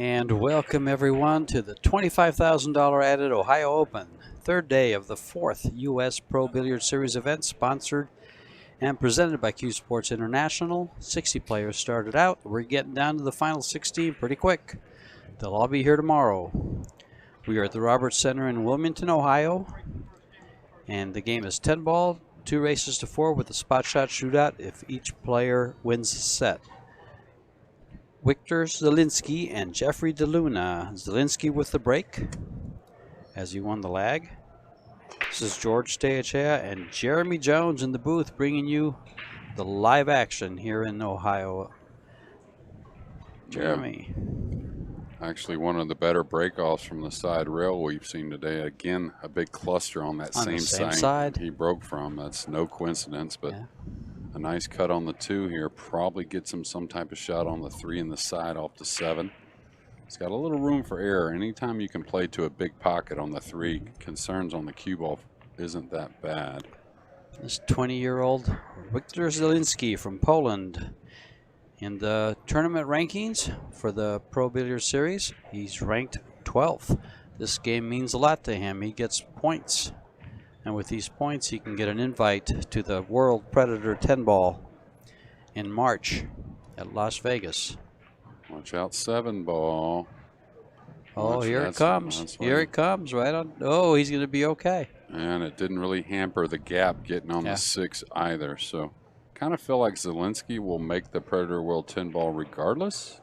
And welcome everyone to the $25,000 added Ohio Open, third day of the fourth U.S. Pro Billiard Series event, sponsored and presented by CueSports International. 60 players started out. We're getting down to the final 16 pretty quick. They'll all be here tomorrow. We are at the Roberts Center in Wilmington, Ohio, and the game is 10 ball, 2 races to 4 with a spot shot shootout if each player wins a set. Victor ZIELINSKI and Jeffrey DeLuna. ZIELINSKI with the break as he won the lag. This is George Steachea and Jeremy Jones in the booth bringing you the live action here in Ohio. Jeremy. Yeah. Actually, one of the better breakoffs from the side rail we've seen today. Again, a big cluster on that same side he broke from. That's no coincidence, but yeah. A nice cut on the 2 here. Probably gets him some type of shot on the 3 in the side off the 7. He's got a little room for error. Anytime you can play to a big pocket on the 3, concerns on the cue ball isn't that bad. This 20-year-old Victor ZIELINSKI from Poland. In the tournament rankings for the Pro Billiard Series, he's ranked 12th. This game means a lot to him. He gets points. And with these points, he can get an invite to the World Predator 10 ball in March at Las Vegas. Watch out, 7 ball. Oh, here it comes. Here it comes, right on. Oh, he's going to be okay. And it didn't really hamper the gap getting on the 6 either. So kind of feel like ZIELINSKI will make the Predator World 10 ball regardless.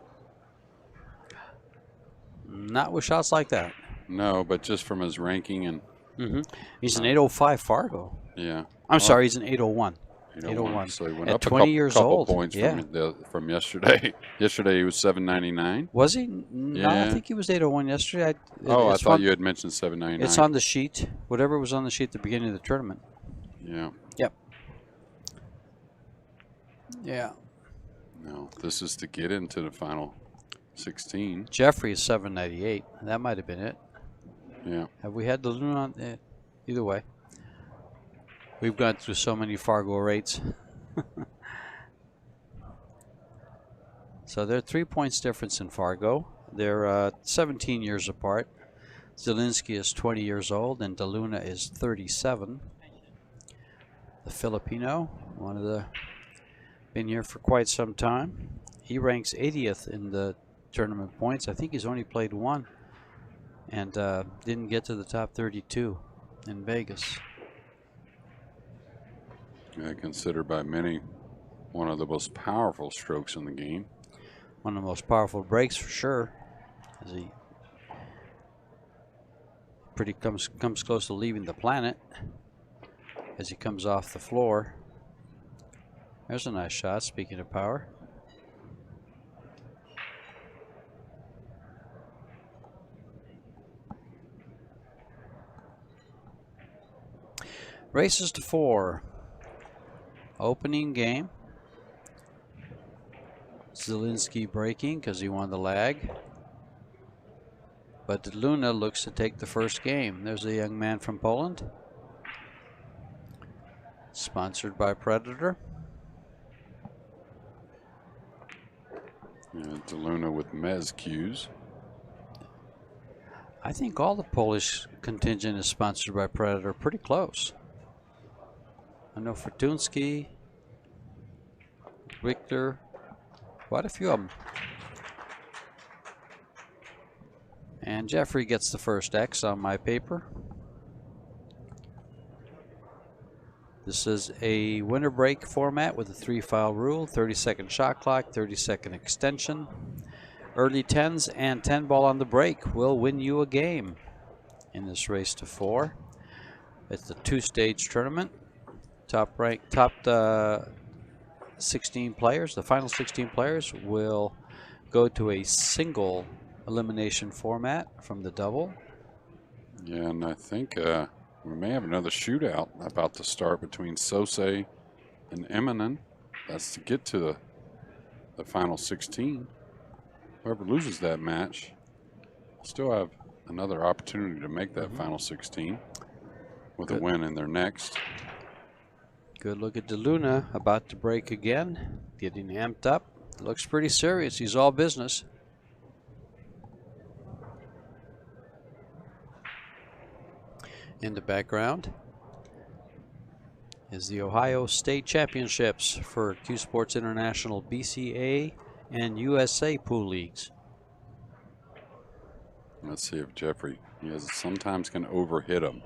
Not with shots like that. No, but just from his ranking and. He's an 805 Fargo. Yeah. I'm sorry, he's an 801. 801. So he went at up 20 years couple old. Points from yesterday. Yesterday he was 799. Was he? No, I think he was 801 yesterday. I thought you had mentioned 799. It's on the sheet. Whatever was on the sheet at the beginning of the tournament. Yeah. Yep. Yeah. No, this is to get into the final 16. Jeffrey is 798. That might have been it. Yeah. Have we had the Luna on it? Either way. We've gone through so many Fargorates. So they're 3 points difference in Fargo. They're 17 years apart. ZIELINSKI is 20 years old and DeLuna is 37. The Filipino, been here for quite some time. He ranks 80th in the tournament points. I think he's only played 1. And didn't get to the top 32 in Vegas. Yeah, considered by many one of the most powerful strokes in the game. One of the most powerful breaks for sure. As he comes close to leaving the planet as he comes off the floor. There's a nice shot, speaking of power. Races to 4. Opening game. ZIELINSKI breaking because he won the lag. But DeLuna looks to take the first game. There's a young man from Poland. Sponsored by Predator. Yeah, DeLuna with Mez cues. I think all the Polish contingent is sponsored by Predator. Pretty close. I know Fortunski, Victor, quite a few of them. And Jeffrey gets the first X on my paper. This is a winner break format with a 3-file rule, 30-second shot clock, 30-second extension. Early 10s and 10 ball on the break will win you a game in this race to 4. It's the two-stage tournament. Top 16 players, the final 16 players will go to a single elimination format from the double. Yeah, and I think we may have another shootout about to start between Sosei and Eminem. That's to get to the final 16. Whoever loses that match will still have another opportunity to make that final 16 with a win in their next. Good look at DeLuna, about to break again, getting amped up. Looks pretty serious. He's all business. In the background is the Ohio State Championships for CueSports International BCA and USA Pool Leagues. Let's see if Jeffrey, sometimes can overhit him.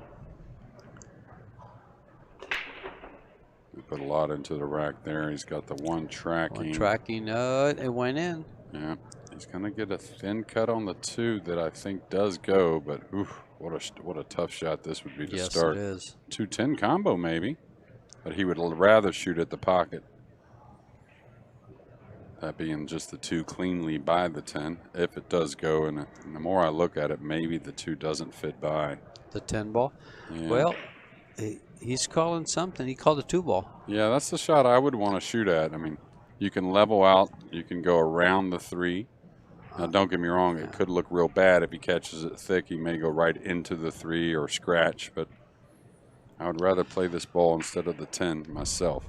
We put a lot into the rack there. He's got the one tracking. It went in. Yeah, he's going to get a thin cut on the two that I think does go, but oof, what a tough shot this would be to start. Yes, it is. 2-10 combo maybe, but he would rather shoot at the pocket. That being just the two cleanly by the 10, if it does go, and the more I look at it, maybe the two doesn't fit by. The 10 ball? Yeah. Well, he's calling something. He called a 2 ball. Yeah, that's the shot I would want to shoot at. I mean, you can level out, you can go around the 3. Now, don't get me wrong, it could look real bad if he catches it thick. He may go right into the 3 or scratch, but I would rather play this ball instead of the 10 myself.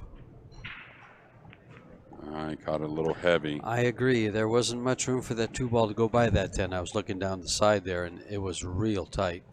I caught it a little heavy. I agree. There wasn't much room for that 2 ball to go by that 10. I was looking down the side there, and it was real tight.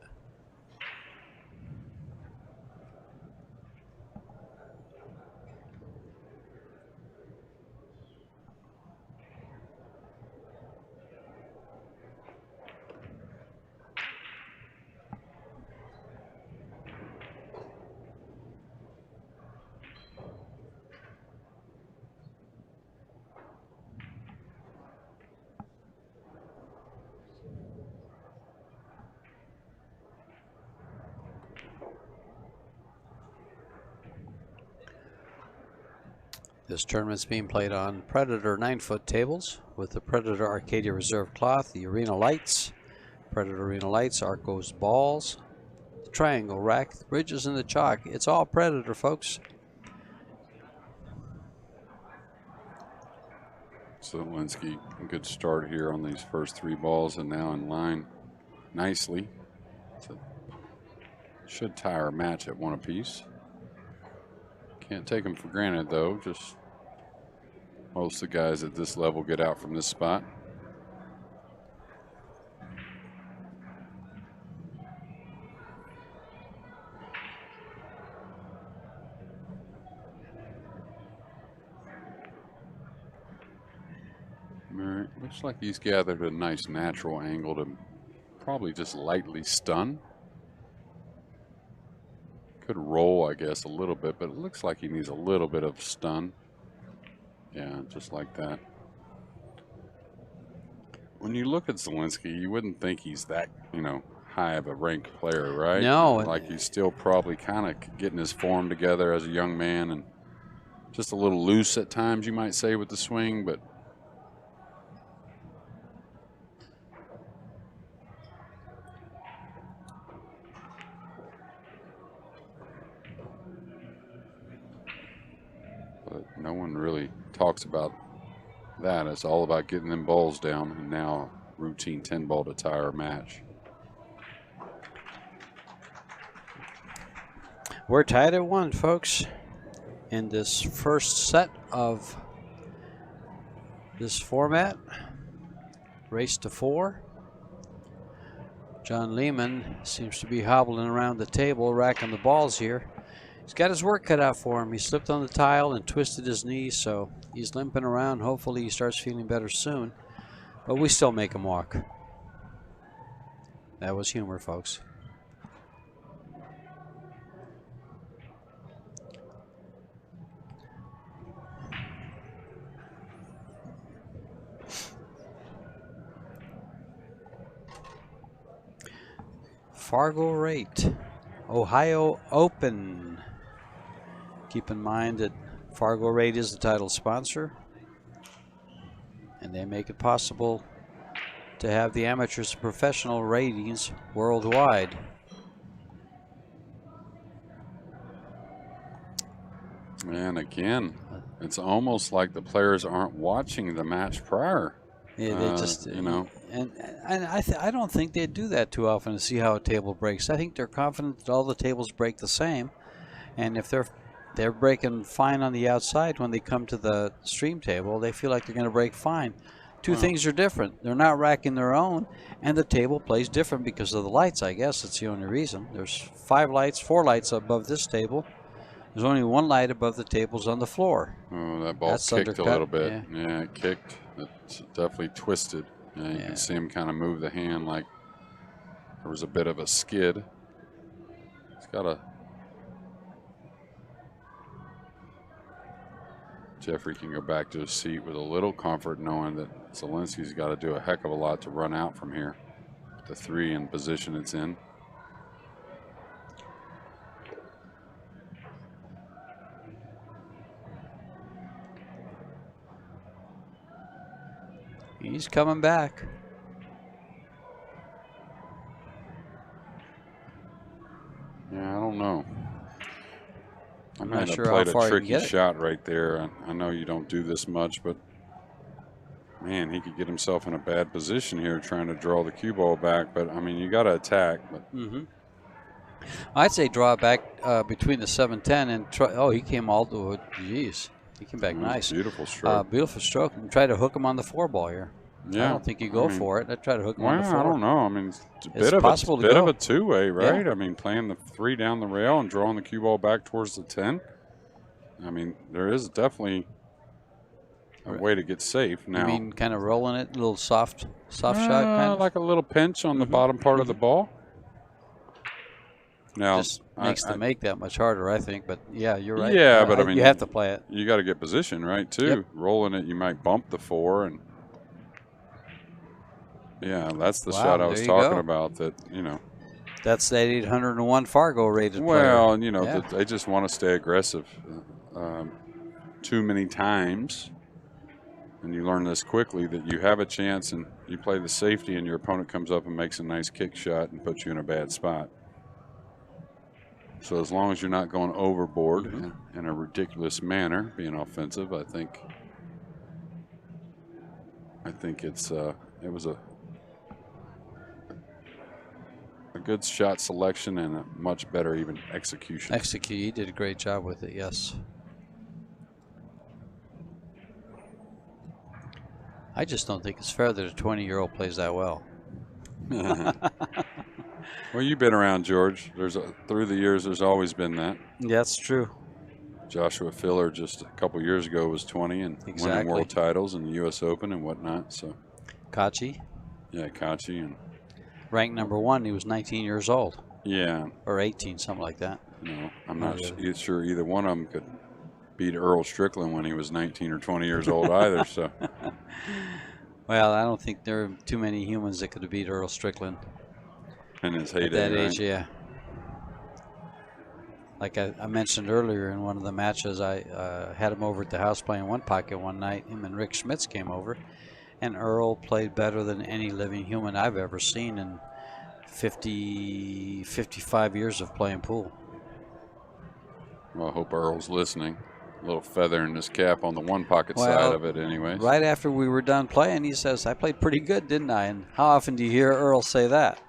This tournament's being played on Predator 9-foot tables with the Predator Arcadia Reserve cloth, the Arena Lights, Predator Arena Lights, Arcos balls, the triangle rack, the bridges, and the chalk. It's all Predator, folks. ZIELINSKI, a good start here on these first 3 balls, and now in line nicely. So should tie our match at 1 apiece. Can't take them for granted, though. Just most of the guys at this level get out from this spot. All right, looks like he's gathered a nice natural angle to probably just lightly stun. Could roll, I guess, a little bit, but it looks like he needs a little bit of stun. Yeah, just like that. When you look at ZIELINSKI, you wouldn't think he's that, high of a ranked player, right? No. Like he's still probably kind of getting his form together as a young man and just a little loose at times, you might say, with the swing, but no one really talks about that. It's all about getting them balls down, and now routine 10 ball to tie our match. We're tied at 1, folks, in this first set of this format. Race to 4. John Lehman seems to be hobbling around the table, racking the balls here. He's got his work cut out for him. He slipped on the tile and twisted his knee, so he's limping around. Hopefully he starts feeling better soon. But we still make him walk. That was humor, folks. Fargorate Ohio Open. Keep in mind that Fargorate is the title sponsor, and they make it possible to have the amateurs and professional ratings worldwide. And again, it's almost like the players aren't watching the match prior. Yeah, they just, you know. And I don't think they do that too often to see how a table breaks. I think they're confident that all the tables break the same. And if they're breaking fine on the outside, when they come to the stream table, they feel like they're going to break fine. Two things are different. They're not racking their own, and the table plays different because of the lights, I guess. That's the only reason. There's 4 lights above this table. There's only 1 light above the tables on the floor. Oh, that ball kicked undercut. A little bit. Yeah, it kicked. It's definitely twisted. Yeah, you can see him kind of move the hand like there was a bit of a skid. He's got a... Jeffrey can go back to his seat with a little comfort knowing that ZIELINSKI's got to do a heck of a lot to run out from here. The 3 in position it's in. He's coming back. Yeah, I don't know. I'm not sure played how far a tricky you can get shot right there. I know you don't do this much, but man, he could get himself in a bad position here trying to draw the cue ball back. But I mean, you got to attack. But I'd say draw back between the 7-10 and try. Oh, he came all the way. Jeez, he came back nice. Beautiful stroke. Beautiful stroke. And try to hook him on the 4 ball here. Yeah, I don't think you go for it. I'd try to hook him on the 4. I don't know. I mean, it's a bit of a two-way, right? Yeah. I mean, playing the 3 down the rail and drawing the cue ball back towards the 10. I mean, there is definitely a way to get safe. Now, you mean kind of rolling it, a little soft shot, kind of like a little pinch on the bottom part of the ball. Now, just makes the make that much harder, I think. But yeah, you're right. Yeah, but I mean, you have to play it. You got to get position, right? Too. Yep. Rolling it, you might bump the 4 and. Yeah, that's the shot I was talking about. That, you know. That's that 801 Fargo rated player. Well, you know, they just want to stay aggressive too many times. And you learn this quickly, that you have a chance and you play the safety and your opponent comes up and makes a nice kick shot and puts you in a bad spot. So as long as you're not going overboard in a ridiculous manner, being offensive, I think it's it was a good shot selection and a much better even execution. He did a great job with it, yes. I just don't think it's fair that a 20-year-old plays that well. Well, you've been around, George. Through the years, there's always been that. Yeah, that's true. Joshua Filler just a couple years ago was 20 and winning world titles in the U.S. Open and whatnot. So, Kachi. Yeah, Kachi. And ranked #1, he was 19 years old. Yeah. Or 18, something like that. No, I'm not sure either one of them could beat Earl Strickland when he was 19 or 20 years old either. So. Well, I don't think there are too many humans that could have beat Earl Strickland. In his heyday, at that age, yeah. Like I mentioned earlier in one of the matches, I had him over at the house playing one pocket one night. Him and Rick Schmitz came over, and Earl played better than any living human I've ever seen in 55 years of playing pool. Well, I hope Earl's listening. A little feather in his cap on the one pocket side of it anyways. Right after we were done playing, he says, I played pretty good, didn't I? And how often do you hear Earl say that?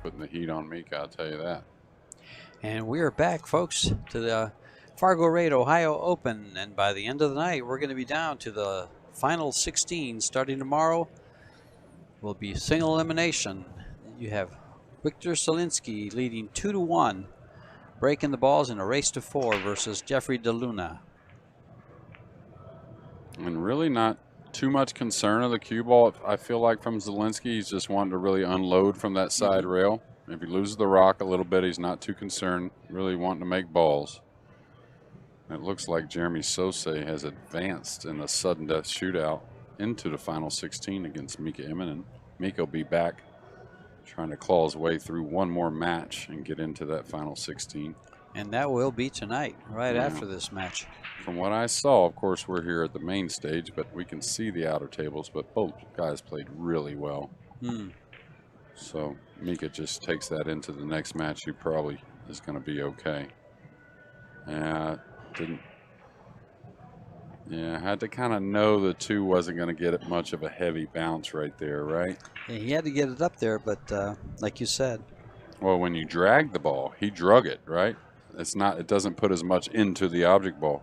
putting the heat on Mika, I'll tell you that. And we are back, folks, to the Fargorate Ohio Open. And by the end of the night, we're going to be down to the final 16. Starting tomorrow will be single elimination. You have Victor ZIELINSKI leading 2-1, breaking the balls in a race to 4 versus Jeffrey DeLuna. And really not too much concern of the cue ball, I feel like, from ZIELINSKI. He's just wanting to really unload from that side rail. If he loses the rock a little bit, he's not too concerned, really wanting to make balls. It looks like Jeremy Sosay has advanced in a sudden death shootout into the final 16 against Mika Immonen. Mika will be back trying to claw his way through one more match and get into that final 16. And that will be tonight, right after this match. From what I saw, of course, we're here at the main stage, but we can see the outer tables, but both guys played really well. So Mika just takes that into the next match. He probably is going to be okay. I had to kind of know the 2 wasn't going to get it much of a heavy bounce right there, right? Yeah, he had to get it up there, but like you said. Well, when you drag the ball, he drug it, right? It doesn't put as much into the object ball.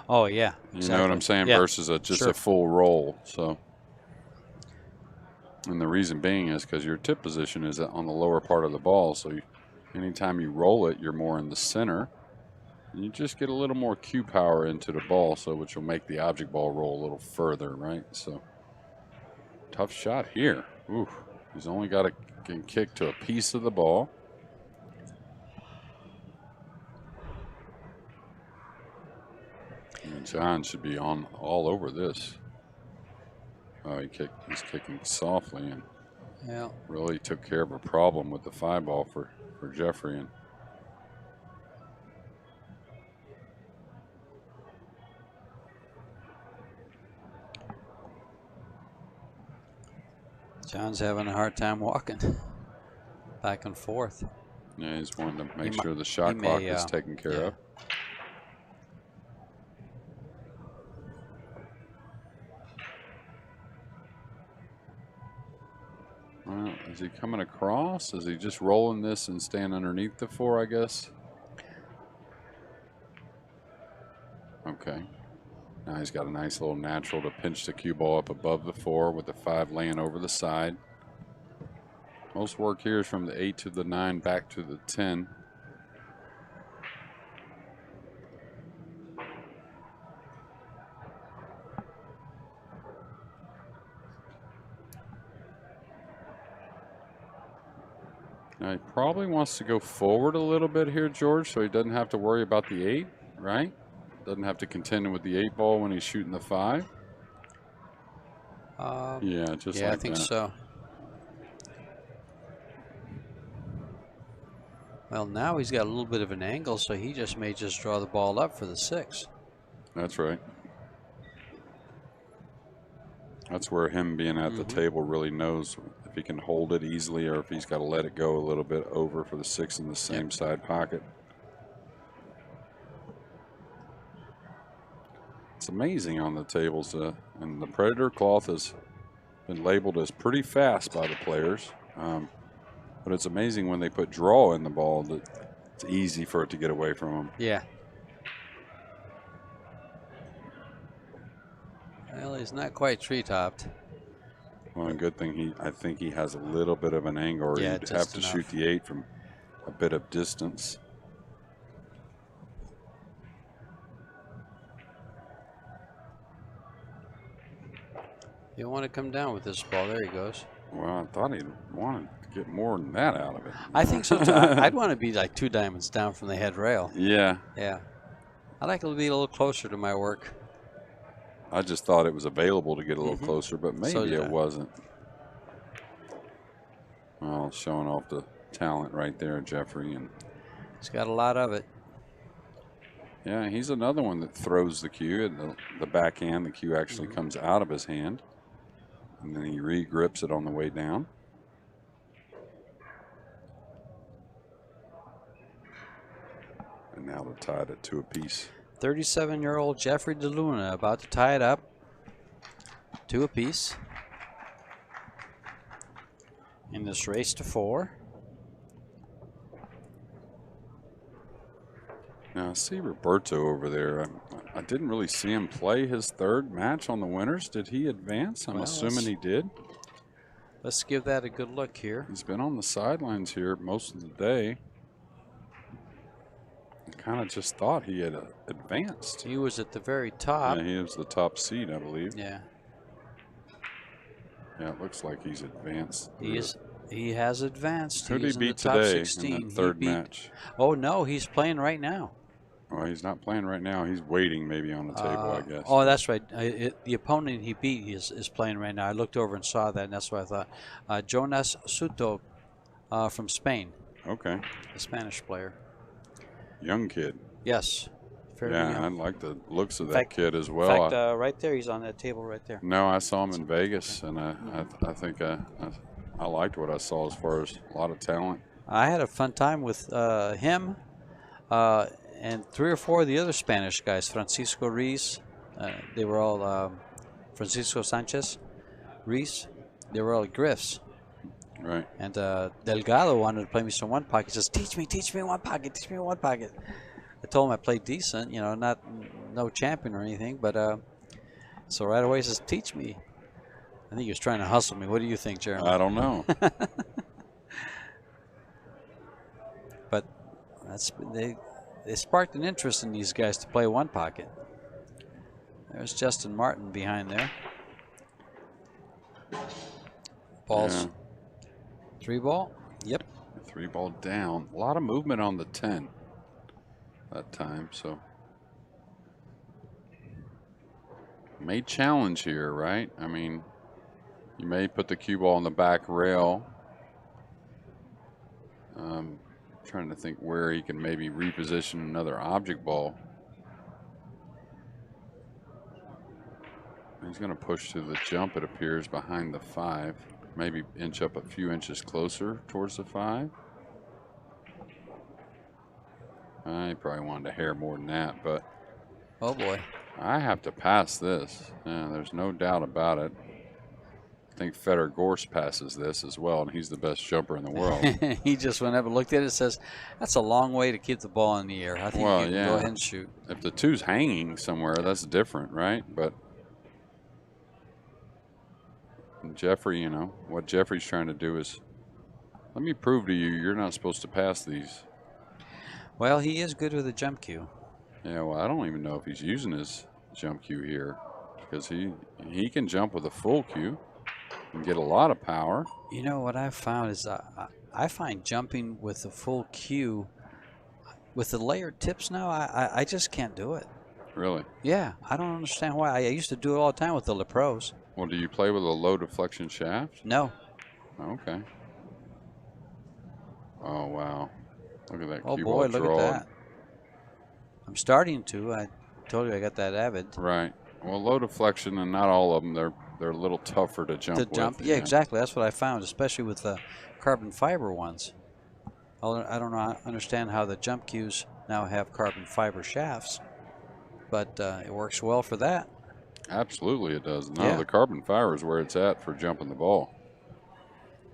Oh, yeah. Exactly. You know what I'm saying? Yeah. Versus just a full roll. So, and the reason being is because your tip position is on the lower part of the ball. So anytime you roll it, you're more in the center. And you just get a little more cue power into the ball, so which will make the object ball roll a little further, right? So tough shot here. Ooh, he's only got to get kicked to a piece of the ball. And John should be on all over this. Oh, he's kicking softly and really took care of a problem with the 5 ball for Jeffrey. And John's having a hard time walking back and forth. Yeah, he's wanting to make sure the shot clock is taken care of. Well, is he coming across? Is he just rolling this and staying underneath the 4, I guess? Okay. Now he's got a nice little natural to pinch the cue ball up above the 4 with the 5 laying over the side. Most work here is from the 8 to the 9 back to the 10. Now he probably wants to go forward a little bit here, George, so he doesn't have to worry about the 8, right? Doesn't have to contend with the 8 ball when he's shooting the 5. Yeah, just like that. I think so. Well, now he's got a little bit of an angle, so he may just draw the ball up for the 6. That's right. That's where him being at the table really knows if he can hold it easily or if he's got to let it go a little bit over for the 6 in the same side pocket. It's amazing on the tables, and the Predator cloth has been labeled as pretty fast by the players. But it's amazing when they put draw in the ball that it's easy for it to get away from them. Yeah. Well, he's not quite tree-topped. Well, a good thing I think he has a little bit of an angle, or he'd have to shoot the 8 from a bit of distance. You want to come down with this ball. There he goes. Well, I thought he'd wanted to get more than that out of it. I think so, too. I'd want to be like 2 diamonds down from the head rail. Yeah. Yeah. I like it to be a little closer to my work. I just thought it was available to get a little closer, but maybe it wasn't. Well, showing off the talent right there, Jeffrey. And he's got a lot of it. Yeah, he's another one that throws the cue. And the backhand, the cue actually comes out of his hand. And then he re-grips it on the way down. And now to tie it at 2 apiece. 37-year-old Jeffrey DeLuna about to tie it up 2 apiece in this race to 4. Now I see Roberto over there. I didn't really see him play his third match on the winners. Did he advance? I'm assuming he did. Let's give that a good look here. He's been on the sidelines here most of the day. I kind of just thought he had advanced. He was at the very top. Yeah, he was the top seed, I believe. Yeah. Yeah, it looks like he's advanced. He has advanced. Who did he beat today in that third match? Oh, no, he's playing right now. Well, he's not playing right now. He's waiting maybe on the table, I guess. Oh, that's right. The opponent he beat is playing right now. I looked over and saw that, and that's what I thought. Jonas Soto from Spain. Okay. A Spanish player. Young kid. Yes. Fairly young. I like the looks of that kid as well. In fact, right there, he's on that table right there. No, I saw him in Vegas, and I think I liked what I saw as far as a lot of talent. I had a fun time with him. And 3 or 4 of the other Spanish guys, Francisco Ruiz, they were all Francisco Sanchez, Ruiz, they were all Griffs. Right. And Delgado wanted to play me some one pocket. He says, teach me one pocket, teach me one pocket. I told him I played decent, you know, no champion or anything, but so right away he says, teach me. I think he was trying to hustle me. What do you think, Jeremy? I don't know. But they sparked an interest in these guys to play one pocket. There's Justin Martin behind there. Balls. 3 ball. Yep. 3 ball down. A lot of movement on the 10 that time, so. May challenge here, right? I mean, you may put the cue ball on the back rail. Trying to think where he can maybe reposition another object ball. He's going to push to the jump, it appears, behind the 5. Maybe inch up a few inches closer towards the 5. I probably wanted a hair more than that, but oh boy, I have to pass this. Yeah, there's no doubt about it. I think Fargorate passes this as well, and he's the best jumper in the world. He just went up and looked at it and says, that's a long way to keep the ball in the air. I think you can go ahead and shoot. If the 2's hanging somewhere, that's different, right? But Jeffrey, you know, what Jeffrey's trying to do is, let me prove to you you're not supposed to pass these. Well, he is good with a jump cue. Yeah, well, I don't even know if he's using his jump cue here, because he can jump with a full cue and get a lot of power. You know what I've found is I find jumping with the full cue, with the layered tips now, I just can't do it. Really? Yeah, I don't understand why. I used to do it all the time with the Le Pros. Well, do you play with a low deflection shaft? No. Okay. Oh, wow. Look at that Oh cue boy, ball look draw. at that. I'm starting to. I told you I got that avid. Right. Well, low deflection, and not all of them, they're a little tougher to jump with. Yeah, exactly. That's what I found, especially with the carbon fiber ones. I don't understand how the jump cues now have carbon fiber shafts, but it works well for that. Absolutely it does. No, the carbon fiber is where it's at for jumping the ball.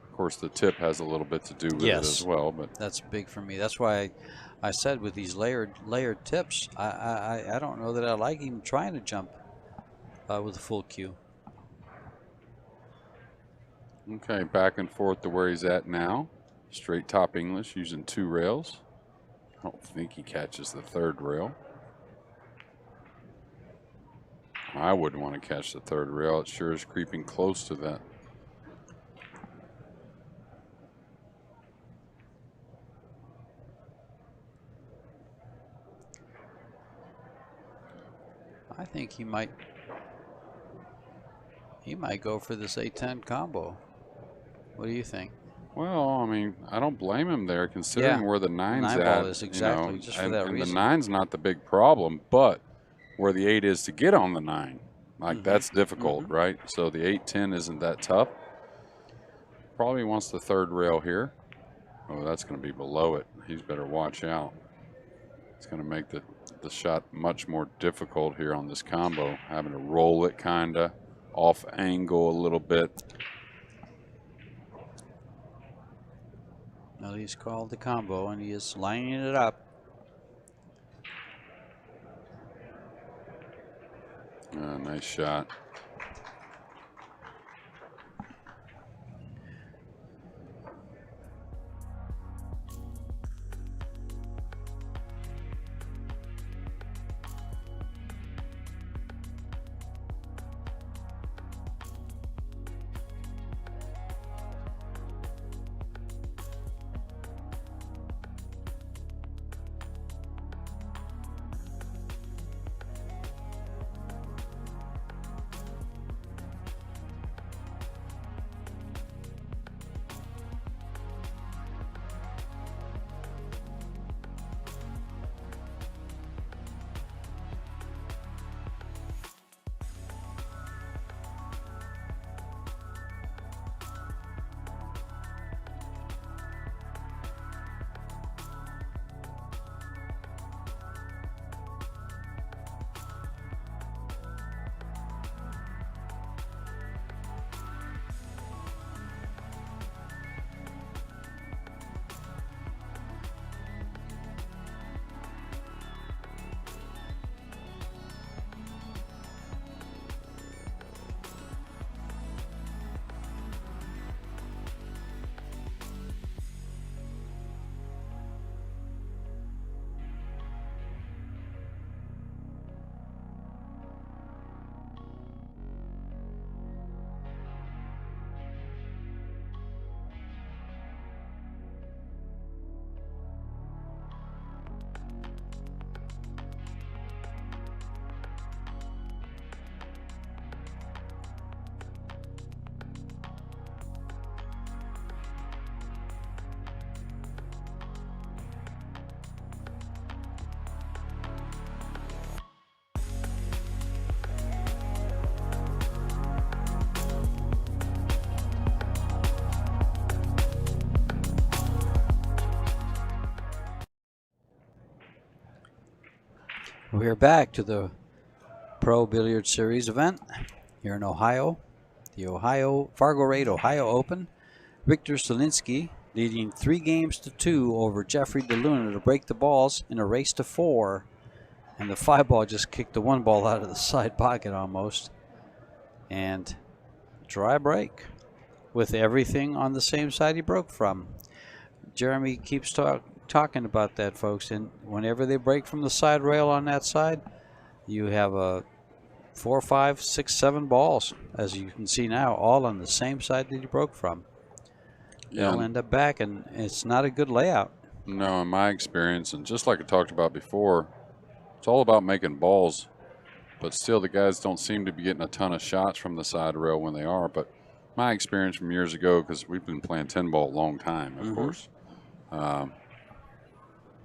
Of course, the tip has a little bit to do with it as well. But that's big for me. That's why I said with these layered tips, I don't know that I like even trying to jump with a full cue. Okay, back and forth to where he's at now. Straight top English using 2 rails. I don't think he catches the 3rd rail. I wouldn't want to catch the 3rd rail. It sure is creeping close to that. I think he might go for this 8-10 combo. What do you think? Well, I mean, I don't blame him there, considering where the 9's at. Ball is exactly, you know, just for that reason. The 9's not the big problem, but where the 8 is to get on the 9, like that's difficult, right? So the 8-10 isn't that tough. Probably wants the 3rd rail here. Oh, that's going to be below it. He's better watch out. It's going to make the shot much more difficult here on this combo, having to roll it kind of off angle a little bit. Well, he's called the combo, and he is lining it up. Nice shot. We're back to the Pro Billiard Series event here in Ohio, the Fargorate Ohio Open. Victor ZIELINSKI leading 3-2 over Jeffrey DeLuna to break the balls in a race to 4. And the 5 ball just kicked the 1 ball out of the side pocket almost. And dry break with everything on the same side he broke from. Jeremy keeps talking about that, folks, and whenever they break from the side rail on that side, you have a 4, 5, 6, 7 balls, as you can see now, all on the same side that you broke from. Yeah. They'll end up back, and it's not a good layout. No, in my experience, and just like I talked about before, it's all about making balls, but still the guys don't seem to be getting a ton of shots from the side rail when they are. But my experience from years ago, because we've been playing 10-ball a long time, of course,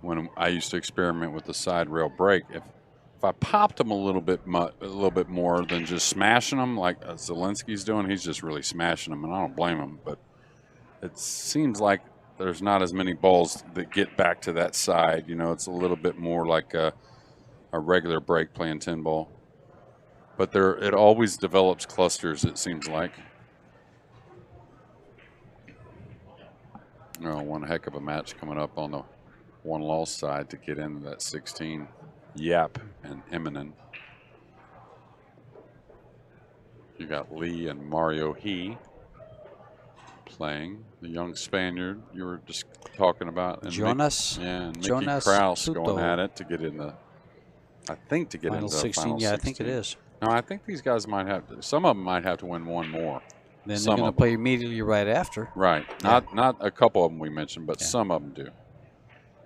when I used to experiment with the side rail break, if I popped them a little bit more than just smashing them like ZIELINSKI's doing, he's just really smashing them, and I don't blame him. But it seems like there's not as many balls that get back to that side. You know, it's a little bit more like a regular break playing 10-ball. But it always develops clusters, it seems like. Oh, one heck of a match coming up on the one-loss side to get into that 16. Yap and Eminem. You got Lee and Mario He playing. The young Spaniard you were just talking about. And Jonas. and Mickey Jonas Kraus Suto. going at it to get in the, I think to get final into 16. final 16. Yeah, I think it is. No, I think these guys might have to, some of them might have to win one more. Then they're going to play immediately right after. Right. Yeah. Not a couple of them we mentioned, but some of them do.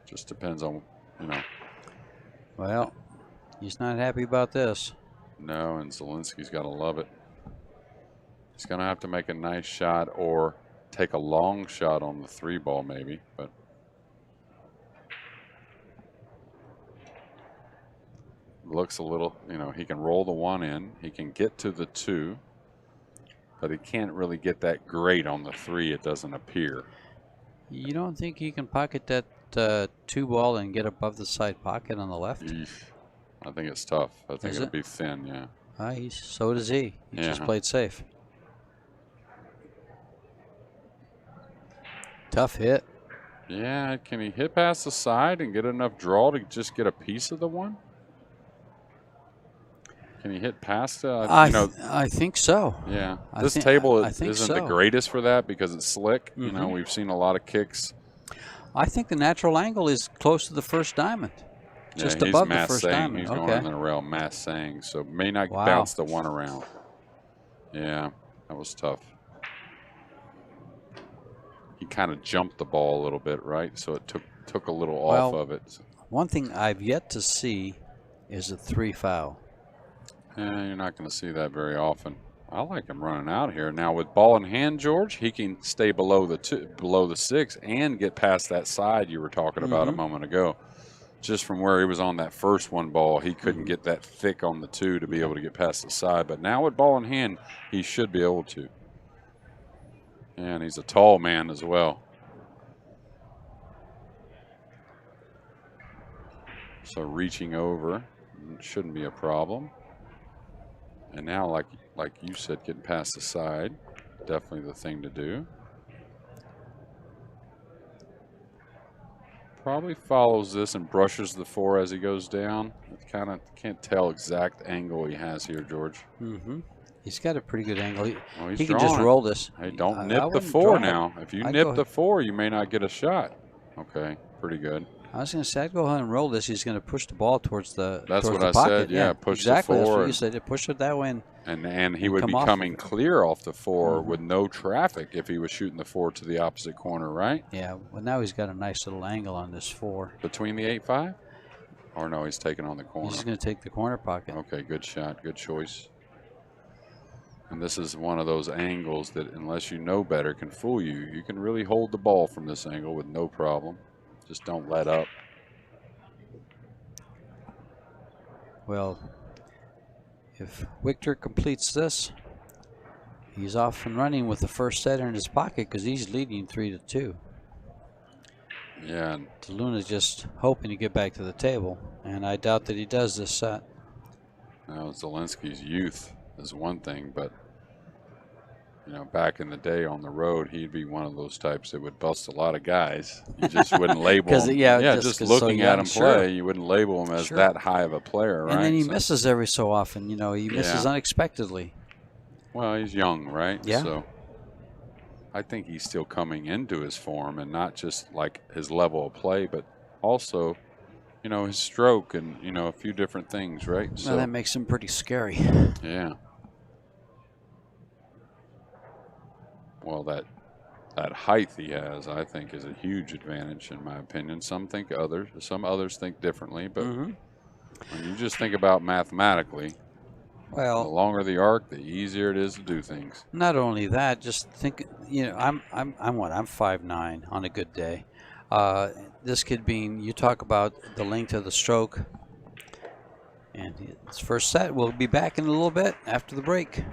Just depends on, you know. Well, he's not happy about this. No, and ZIELINSKI's got to love it. He's going to have to make a nice shot or take a long shot on the 3 ball maybe, but looks a little, you know, he can roll the 1 in, he can get to the 2, but he can't really get that great on the 3, it doesn't appear. You don't think he can pocket that 2 ball and get above the side pocket on the left? I think it's tough. I think it'll be thin, yeah. So does he. He just played safe. Tough hit. Yeah, can he hit past the side and get enough draw to just get a piece of the one? Can he hit past? I think so. Yeah, this table isn't so. the greatest for that because it's slick. You know, we've seen a lot of kicks. I think the natural angle is close to the first diamond, just above the first diamond. He's going in the rail, mass saying, so may not bounce the one around. Yeah, that was tough. He kind of jumped the ball a little bit, right? So it took a little off of it. One thing I've yet to see is a 3 foul. Yeah, you're not going to see that very often. I like him running out here now with ball in hand, George. He can stay below the 6 and get past that side you were talking about a moment ago. Just from where he was on that first one ball, he couldn't get that thick on the 2 to be able to get past the side. But now with ball in hand, he should be able to. And he's a tall man as well. So reaching over shouldn't be a problem. And now, like you said, getting past the side, definitely the thing to do. Probably follows this and brushes the 4 as he goes down. Kind of can't tell exact angle he has here, George. He's got a pretty good angle. He can just roll this. Hey, don't nip the 4 now. If you nip the 4, you may not get a shot. Okay, pretty good. I was going to say, I'd go ahead and roll this. He's going to push the ball towards the That's towards what the I pocket. said. Yeah, push exactly. the 4. That's what you said. Push it that way. And he would be coming clear off the 4 with no traffic if he was shooting the 4 to the opposite corner, right? Yeah. Well, now he's got a nice little angle on this 4. Between the 8-5? Or no, he's taking on the corner. He's going to take the corner pocket. Okay, good shot. Good choice. And this is one of those angles that, unless you know better, can fool you. You can really hold the ball from this angle with no problem. Just don't let up. Well, if Victor completes this, he's off and running with the first setter in his pocket because he's leading 3-2. Yeah. Luna's just hoping to get back to the table, and I doubt that he does this set. Now, ZIELINSKI's youth is one thing, but you know, back in the day on the road, he'd be one of those types that would bust a lot of guys. You just wouldn't label him. Just looking at him play, you wouldn't label him as that high of a player, right? And then he misses every so often. You know, he misses unexpectedly. Well, he's young, right? Yeah. So I think he's still coming into his form, and not just like his level of play, but also, you know, his stroke and, you know, a few different things, right? Well, so that makes him pretty scary. Yeah. Well, that height he has, I think, is a huge advantage in my opinion. Some others think differently, but when you just think about mathematically, well, the longer the arc, the easier it is to do things. Not only that, just think. You know, I'm 5'9" on a good day. This could mean you talk about the length of the stroke. And his first set. We'll be back in a little bit after the break.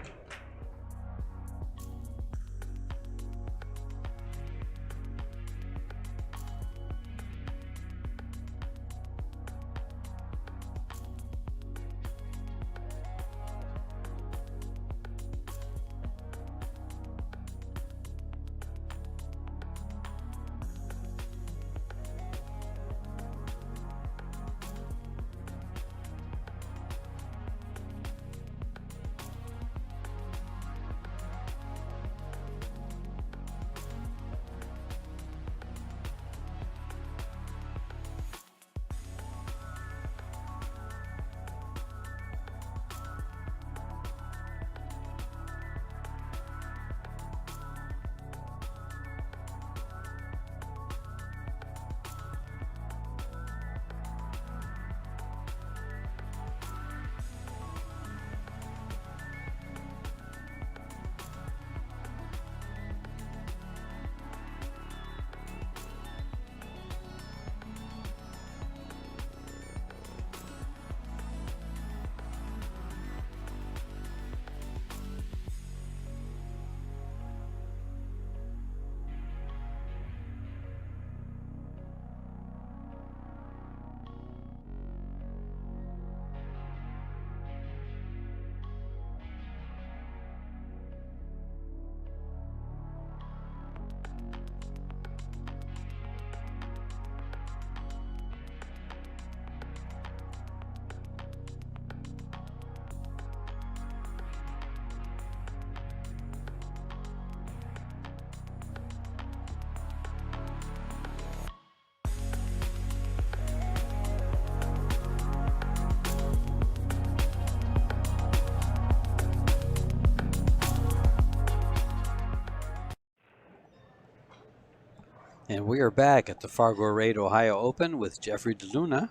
And we are back at the Fargorate Ohio Open with Jeffrey DeLuna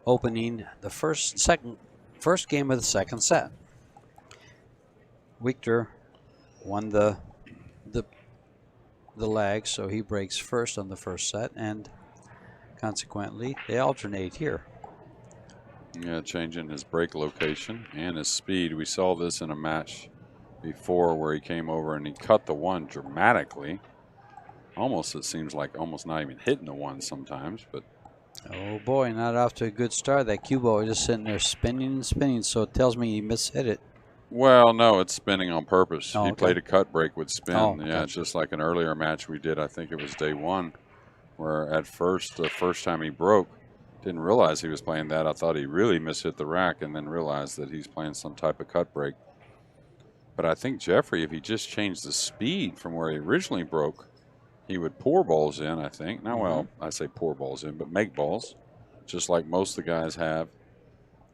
opening the first game of the second set. Victor won the lag, so he breaks first on the first set, and consequently they alternate here. Yeah, changing his break location and his speed. We saw this in a match before where he came over and he cut the one dramatically. Almost, it seems like almost not even hitting the one sometimes, but. Oh boy, not off to a good start. That cue ball was just sitting there spinning and spinning, so it tells me he mishit it. Well, no, it's spinning on purpose. Oh, he okay. played a cut break with spin. Oh, yeah, gotcha. Just like an earlier match we did, I think it was day one, where at first, the first time he broke, didn't realize he was playing that. I thought he really mishit the rack and then realized that he's playing some type of cut break. But I think Jeffrey, if he just changed the speed from where he originally broke, he would pour balls in, I think. Now, well, I say pour balls in, but make balls, just like most of the guys have.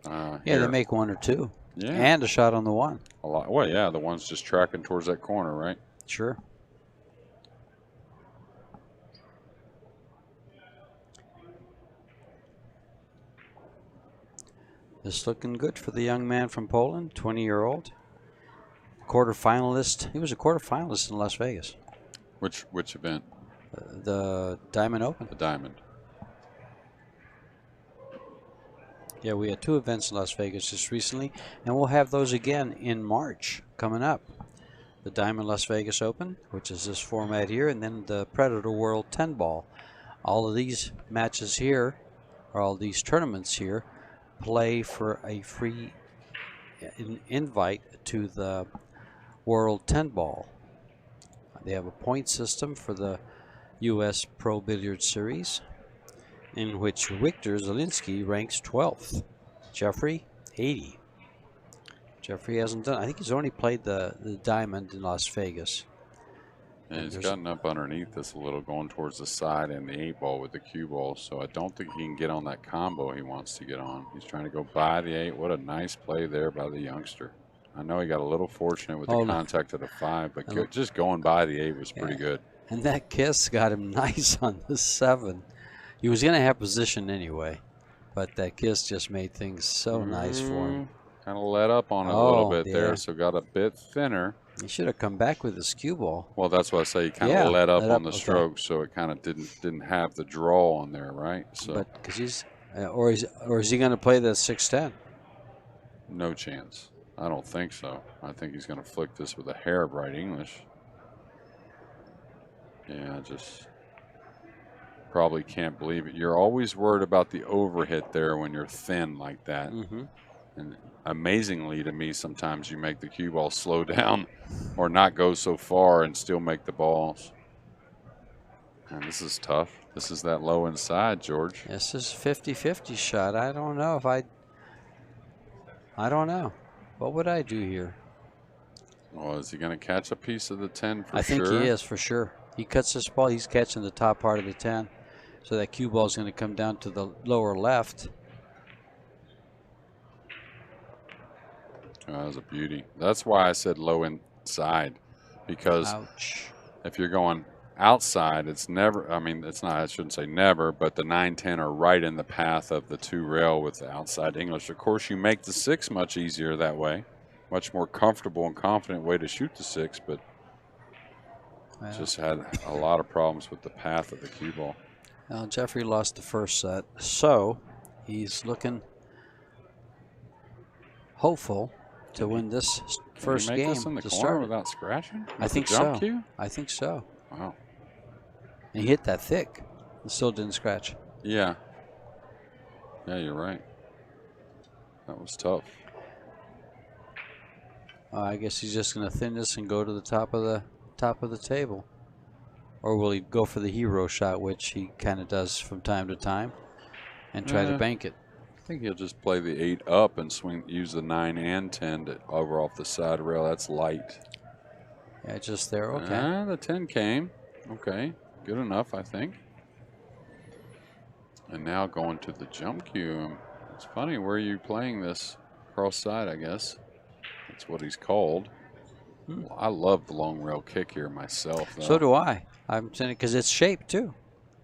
Yeah, here. they make one or two. Yeah. And a shot on the one. A lot. Well, yeah, the one's just tracking towards that corner, right? Sure. This looking good for the young man from Poland, 20-year-old. Quarterfinalist. He was a quarterfinalist in Las Vegas. Which event? The Diamond Open. The Diamond. Yeah, we had two events in Las Vegas just recently, and we'll have those again in March coming up. The Diamond Las Vegas Open, which is this format here, and then the Predator World 10 Ball. All of these matches here, or all these tournaments here, play for a free invite to the World 10 Ball. They have a point system for the U.S. Pro Billiard Series, in which Victor ZIELINSKI ranks 12th. Jeffrey, 80. Jeffrey hasn't done, I think he's only played the Diamond in Las Vegas. Yeah, he's gotten up underneath this a little, going towards the side and the 8-ball with the cue ball, so I don't think he can get on that combo he wants to get on. He's trying to go by the 8. What a nice play there by the youngster. I know he got a little fortunate with the contact of the 5, but just going by the 8 was pretty good. And that kiss got him nice on the 7. He was going to have position anyway, but that kiss just made things so nice for him. Kind of let up on it a little bit there, so got a bit thinner. He should have come back with his cue ball. Well, that's what I say. He kind of let up on the stroke, so it kind of didn't have the draw on there, right? So, but because he's, or is he going to play the 6-10? No chance. I don't think so. I think he's going to flick this with a hair of right English. Yeah, just probably can't believe it. You're always worried about the overhit there when you're thin like that. And amazingly to me, sometimes you make the cue ball slow down or not go so far and still make the balls. And this is tough. This is that low inside, George. This is 50-50 shot. I don't know if I don't know. What would I do here? Well, is he going to catch a piece of the 10 for sure? I think he is for sure. He cuts this ball. He's catching the top part of the 10. So that cue ball is going to come down to the lower left. That was a beauty. That's why I said low inside, because if you're going outside, it's never, I mean, it's not, I shouldn't say never, but the 9-10 are right in the path of the 2 rail with the outside English. Of course, you make the 6 much easier that way, much more comfortable and confident way to shoot the 6, but just had a lot of problems with the path of the cue ball. Well, Jeffrey lost the first set, so Can he's looking hopeful to win this first game. game This in the to corner start without scratching? I think jump so. Cue? I think so. Wow. And he hit that thick. It still didn't scratch. Yeah. Yeah, you're right. That was tough. I guess he's just going to thin this and go to the top of the table. Or will he go for the hero shot, which he kind of does from time to time, and try to bank it? I think he'll just play the 8 up and swing, use the 9 and 10 to over off the side rail. That's light. Yeah, just there. Okay. The 10 came. Okay, good enough, I think. And now going to the jump cue. It's funny, where are you playing this? Cross side, I guess. That's what he's called. Well, I love the long rail kick here myself, though. So do I. I'm saying because it's shaped too.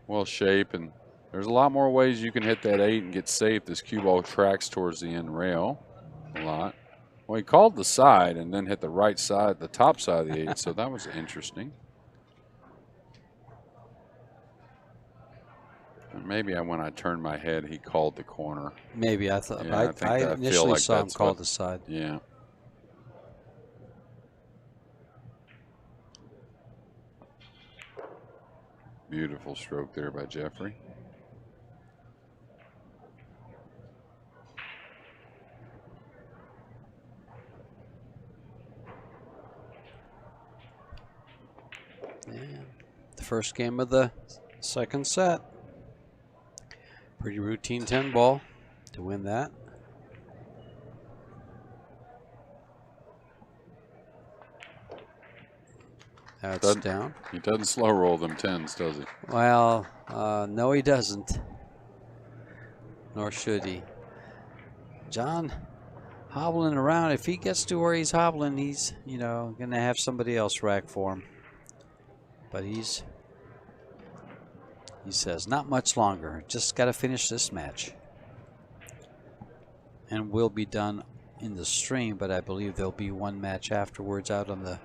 well shaped, and there's a lot more ways you can hit that 8 and get safe. This cue ball tracks towards the end rail a lot. Well, he called the side and then hit the right side, the top side of the 8, so that was interesting. And maybe when I turned my head, he called the corner. Maybe I thought. Yeah, I initially saw him call the side. Yeah. Beautiful stroke there by Jeffrey. And the first game of the second set. Pretty routine 10 ball to win that. That's down. He doesn't slow roll them 10s, does he? Well, no, he doesn't. Nor should he. John hobbling around. If he gets to where he's hobbling, he's, you know, going to have somebody else rack for him. But he says, not much longer. Just got to finish this match. And we'll be done in the stream, but I believe there'll be one match afterwards out on the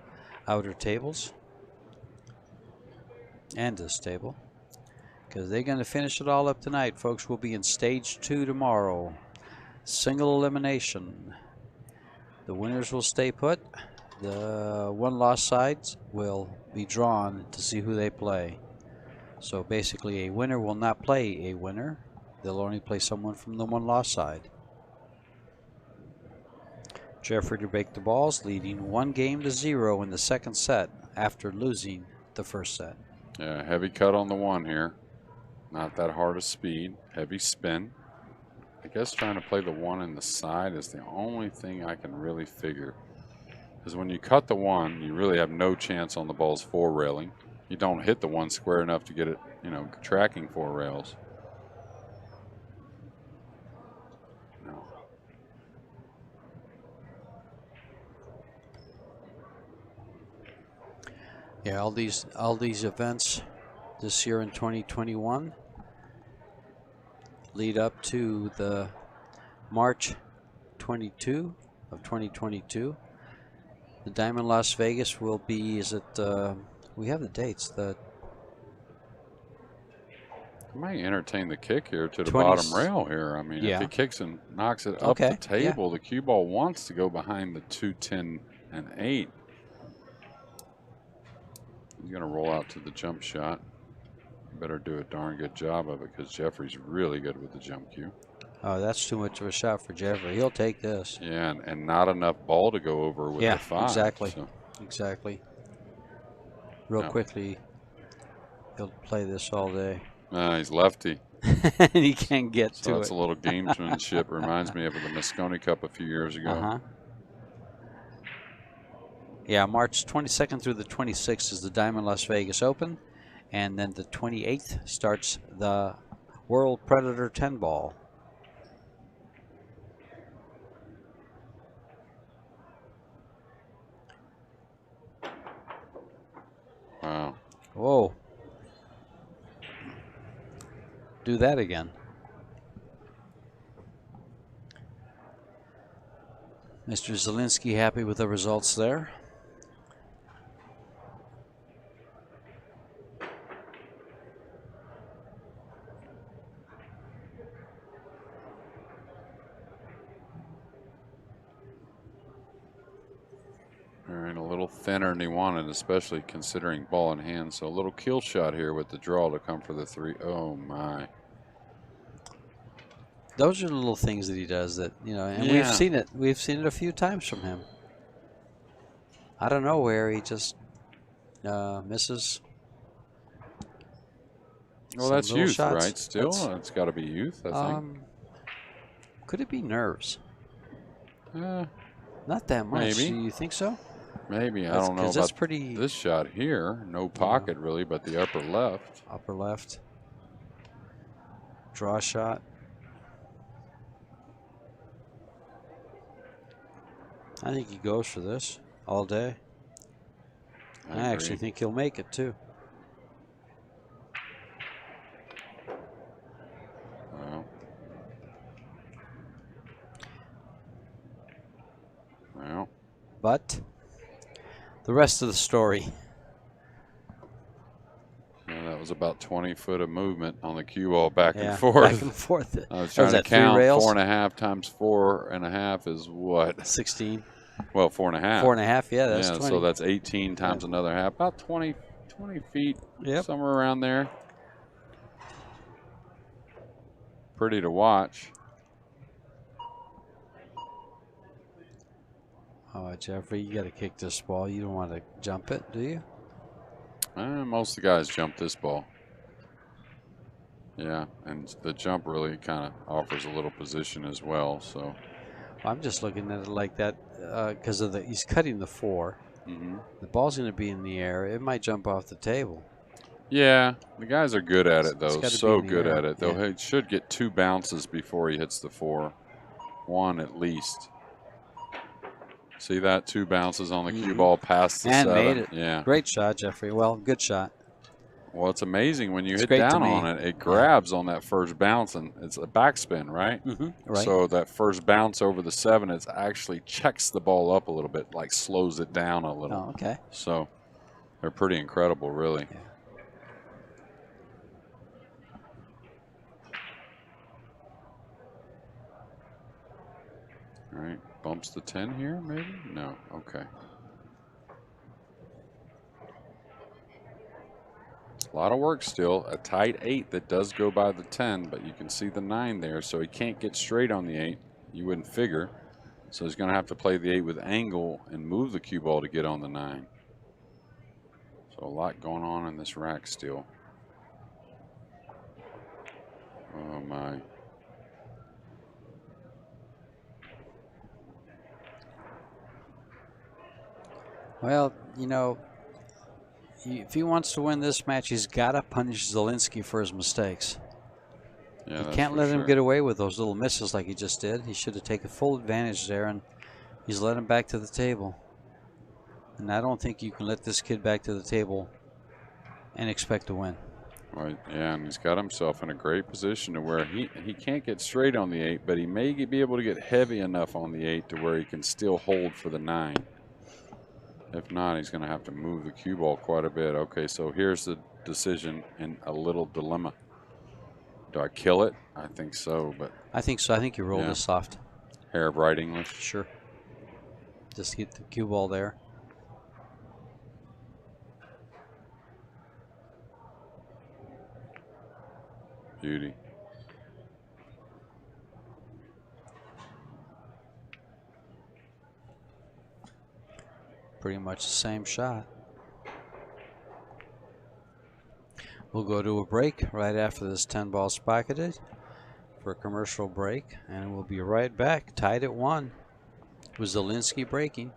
outer tables. And this table. Because they're going to finish it all up tonight, folks. We'll be in stage 2 tomorrow. Single elimination. The winners will stay put. The one-loss sides will be drawn to see who they play. So basically, a winner will not play a winner. They'll only play someone from the one-loss side. Jeffrey to break the balls, leading 1-0 in the second set after losing the first set. Yeah, heavy cut on the 1 here. Not that hard of speed. Heavy spin. I guess trying to play the 1 in the side is the only thing I can really figure. Because when you cut the 1, you really have no chance on the ball's 4 railing. You don't hit the 1 square enough to get it, you know, tracking 4 rails. No. Yeah, all these events this year in 2021 lead up to the March 22 of 2022. The Diamond Las Vegas will be, we have the dates. I might entertain the kick here to the bottom rail here. I mean, if he kicks and knocks it up the table, the cue ball wants to go behind the 2, 10, and 8. He's going to roll out to the jump shot. Better do a darn good job of it because Jeffrey's really good with the jump cue. Oh, that's too much of a shot for Jeffrey. He'll take this. Yeah, and not enough ball to go over with the 5. Exactly. So. Exactly. Real quickly, he'll play this all day. He's lefty. And he can't get to it. That's a little gamesmanship. Reminds me of the Moscone Cup a few years ago. Yeah, March 22nd through the 26th is the Diamond Las Vegas Open. And then the 28th starts the World Predator 10 ball. Wow. Whoa. Do that again. Mr. ZIELINSKI happy with the results there. Thinner than he wanted, especially considering ball in hand. So a little kill shot here with the draw to come for the 3. Oh my. Those are the little things that he does that, you know, and we've seen it. We've seen it a few times from him. I don't know where he just misses. Well, that's youth, shots. Right? Still, it's got to be youth, I think. Could it be nerves? Not that much. Maybe. Do you think so? Maybe. I don't know about that's pretty, this shot here. No pocket, really, but the upper left. Upper left. Draw shot. I think he goes for this all day. I actually think he'll make it, too. but the rest of the story. Yeah, that was about 20 foot of movement on the cue ball back and forth. Back and forth. I was trying to count 4.5 times 4.5 is what? 16. Well, 4.5. 4.5, yeah, that's 20. So that's 18 times another half, about 20 feet, somewhere around there. Pretty to watch. Oh, Jeffrey, you got to kick this ball. You don't want to jump it, do you? Most of the guys jump this ball. Yeah, and the jump really kind of offers a little position as well. So I'm just looking at it like that because of he's cutting the 4. The ball's going to be in the air. It might jump off the table. Yeah, the guys are good at it, though. So good at it. Yeah. He should get 2 bounces before he hits the 4. 1 at least. See that? 2 bounces on the cue ball past the 7. Made it. Yeah. Great shot, Jeffrey. Well, good shot. Well, it's amazing when you hit down on it. It grabs on that first bounce, and it's a backspin, right? Right. So that first bounce over the 7, it actually checks the ball up a little bit, like slows it down a little. Oh, okay. So they're pretty incredible, really. Yeah. All right, bumps the 10 here, maybe? No, okay. A lot of work still. A tight 8 that does go by the 10, but you can see the 9 there, so he can't get straight on the 8. You wouldn't figure. So he's going to have to play the 8 with angle and move the cue ball to get on the 9. So a lot going on in this rack still. Oh, my. Well, you know, if he wants to win this match, he's got to punish ZIELINSKI for his mistakes. Yeah, you can't let him get away with those little misses like he just did. He should have taken full advantage there, and he's led him back to the table. And I don't think you can let this kid back to the table and expect to win. Right, yeah, and he's got himself in a great position to where he can't get straight on the 8, but he may be able to get heavy enough on the 8 to where he can still hold for the 9. If not, he's going to have to move the cue ball quite a bit. Okay, so here's the decision and a little dilemma. Do I kill it? I think so, but I think so. I think you roll this soft. Hair of right English. Sure. Just get the cue ball there. Beauty. Pretty much the same shot. We'll go to a break right after this 10 ball spocketed for a commercial break, and we'll be right back, tied at 1 with ZIELINSKI breaking.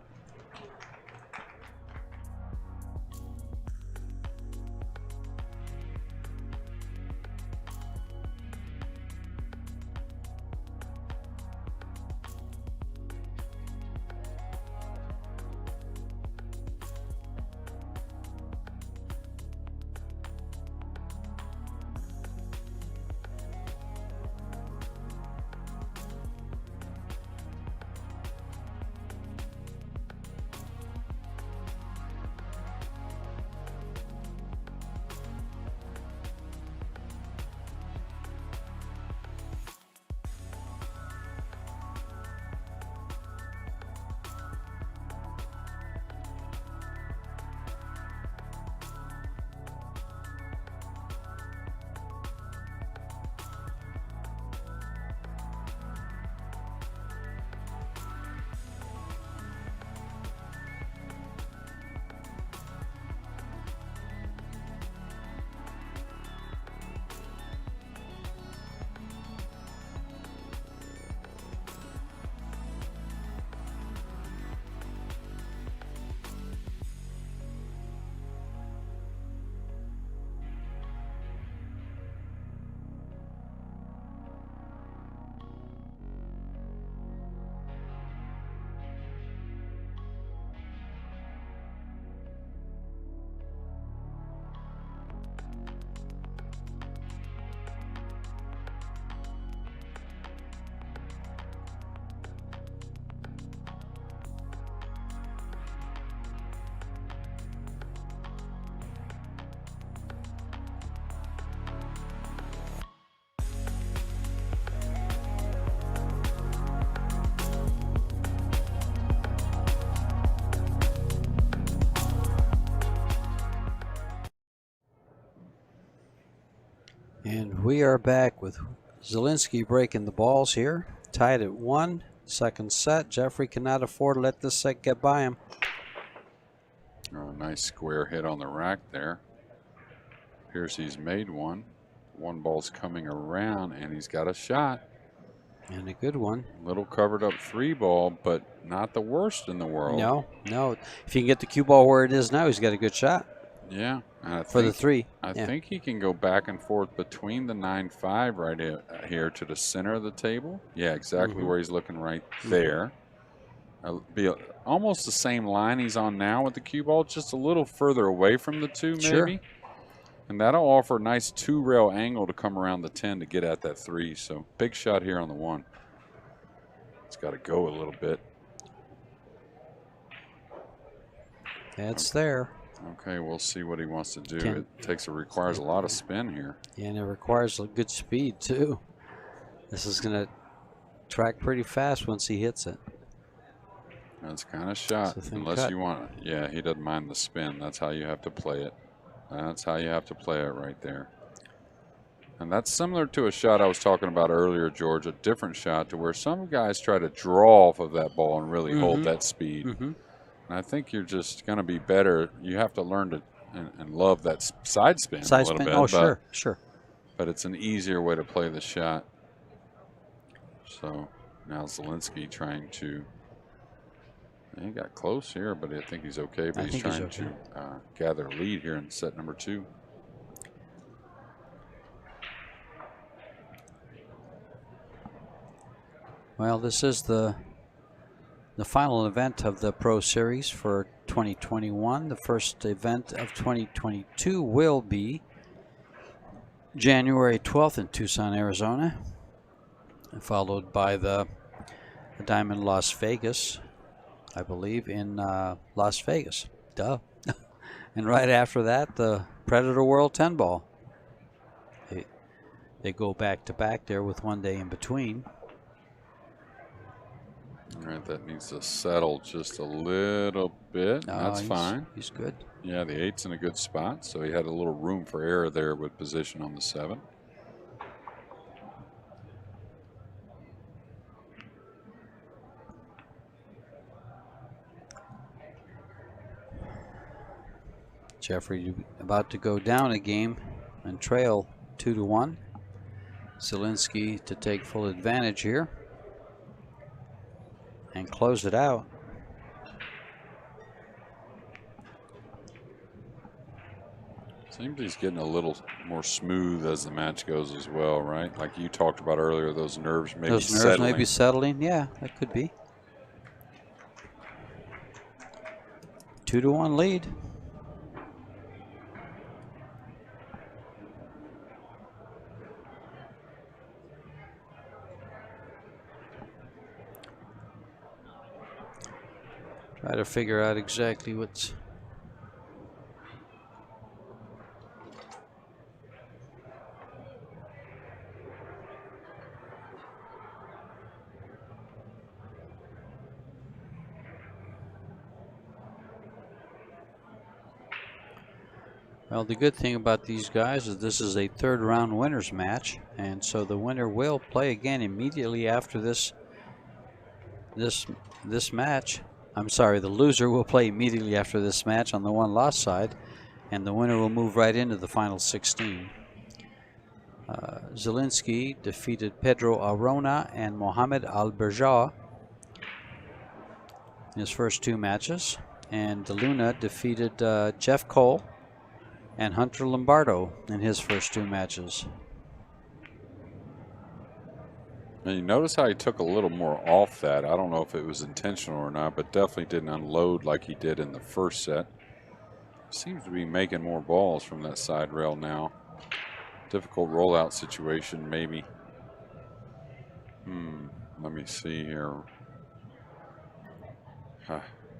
And we are back with ZIELINSKI breaking the balls here. Tied at 1, second set. Jeffrey cannot afford to let this set get by him. Oh, nice square hit on the rack there. Appears he's made one. One ball's coming around, and he's got a shot. And a good one. Little covered up 3 ball, but not the worst in the world. No. If you can get the cue ball where it is now, he's got a good shot. Yeah. For the 3. I think he can go back and forth between the 9-5 right here to the center of the table. Yeah, exactly where he's looking right there. Be almost the same line he's on now with the cue ball, just a little further away from the 2 maybe. Sure. And that'll offer a nice 2-rail angle to come around the 10 to get at that 3. So big shot here on the 1. It's got to go a little bit. That's there. Okay, we'll see what he wants to do. Requires a lot of spin here. Yeah, and it requires a good speed too. This is going to track pretty fast once he hits it. That's kind of shot, unless you want it. Yeah, he doesn't mind the spin. That's how you have to play it. That's how you have to play it right there. And that's similar to a shot I was talking about earlier, George, a different shot to where some guys try to draw off of that ball and really hold that speed. And I think you're just going to be better. You have to learn to and love that side spin a little bit. Oh, sure. But it's an easier way to play the shot. So now ZIELINSKI trying to. He got close here, but I think he's okay. But he's trying to gather a lead here in set number 2. Well, this is the final event of the Pro Series for 2021. The first event of 2022 will be January 12th in Tucson, Arizona, followed by the Diamond Las Vegas, I believe, in Las Vegas. Duh. And right after that, the Predator World 10 Ball. They go back to back there with 1 day in between. All right, that needs to settle just a little bit. That's fine. He's good. Yeah, the 8's in a good spot, so he had a little room for error there with position on the 7. Jeffrey about to go down a game and trail 2-1. ZIELINSKI to take full advantage here and close it out. Seems he's getting a little more smooth as the match goes as well, right? Like you talked about earlier, those nerves may be settling. Yeah, that could be. 2-1 lead. Try to figure out exactly what's. Well, the good thing about these guys is this is a 3rd round winners match, and so the winner will play again immediately after this match. I'm sorry, the loser will play immediately after this match on the 1-loss side, and the winner will move right into the final 16. ZIELINSKI defeated Pedro Arona and Mohamed Al-Berja in his first 2 matches, and DeLuna defeated Jeff Cole and Hunter Lombardo in his first 2 matches. And you notice how he took a little more off that. I don't know if it was intentional or not, but definitely didn't unload like he did in the first set. Seems to be making more balls from that side rail now. Difficult rollout situation, maybe. Let me see here.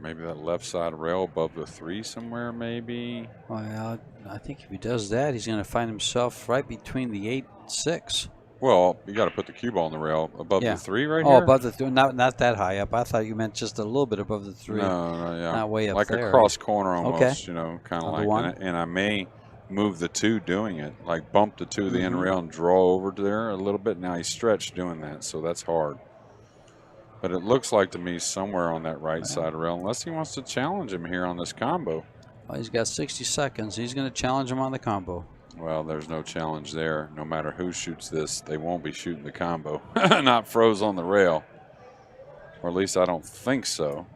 Maybe that left side rail above the 3 somewhere, maybe. Well, I think if he does that, he's going to find himself right between the 8 and 6. Well, you got to put the cue ball on the rail above the 3 right here. Oh, above the 3, not that high up. I thought you meant just a little bit above the 3. No, yeah, not way up like there. Like a cross corner almost, you know, kind of like. One. And I may move the 2 doing it, like bump the 2 to the end rail and draw over to there a little bit. Now he's stretched doing that, so that's hard. But it looks like to me somewhere on that right side rail, unless he wants to challenge him here on this combo. Well, he's got 60 seconds. He's going to challenge him on the combo. Well, there's no challenge there. No matter who shoots this, they won't be shooting the combo. Not froze on the rail. Or at least I don't think so.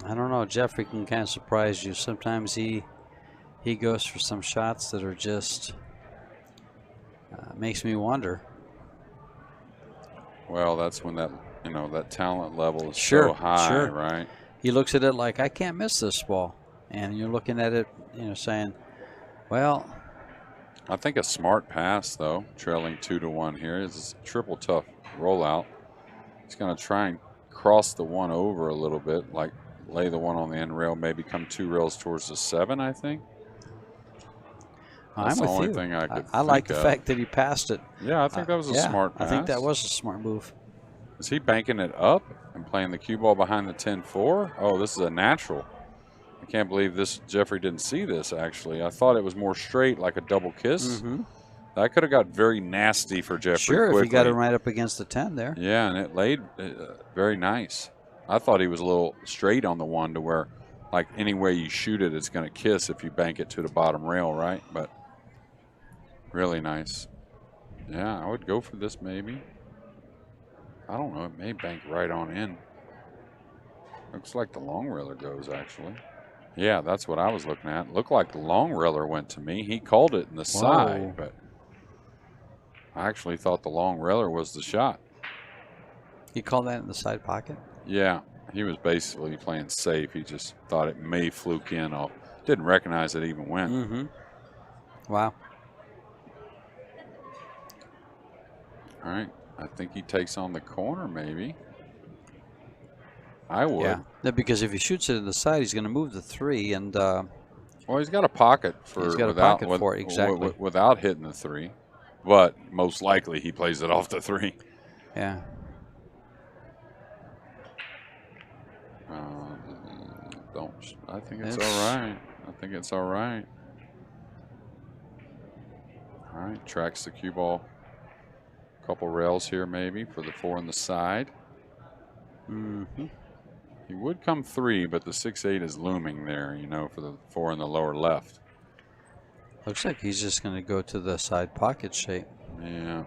I don't know. Jeffrey can kind of surprise you. Sometimes he goes for some shots that are just makes me wonder. Well, that's when that that talent level is so high, right? He looks at it like, I can't miss this ball, and you're looking at it, saying, well. I think a smart pass though, trailing 2-1 here. Is a triple tough rollout. He's going to try and cross the 1 over a little bit, like lay the 1 on the end rail, maybe come 2 rails towards the 7, I think. That's I'm the with only you. thing I could I like the fact that he passed it. Yeah, I think that was a smart pass. I think that was a smart move. Is he banking it up and playing the cue ball behind the 10-4? Oh, this is a natural. I can't believe this. Jeffrey didn't see this, actually. I thought it was more straight, like a double kiss. That could have got very nasty for Jeffrey quickly. If he got it right up against the 10 there. Yeah, and it laid very nice. I thought he was a little straight on the 1 to where, like, any way you shoot it, it's going to kiss if you bank it to the bottom rail, right? But really nice. Yeah, I would go for this maybe. I don't know. It may bank right on in. Looks like the long railer goes, actually. Yeah, that's what I was looking at. Looked like the long railer went to me. He called it in the side, but I actually thought the long railer was the shot. He called that in the side pocket? Yeah, he was basically playing safe. He just thought it may fluke in. Didn't recognize it even went. Wow. All right. I think he takes on the corner, maybe. I would. Yeah, because if he shoots it in the side, he's going to move the 3, and well, he's got a pocket for for it, exactly. Without hitting the 3, but most likely he plays it off the 3. Yeah. I think it's all right. I think it's all right. All right, tracks the cue ball. Couple rails here maybe for the 4 on the side. He would come 3, but the 6-8 is looming there, for the 4 in the lower left. Looks like he's just going to go to the side pocket shape. Yeah.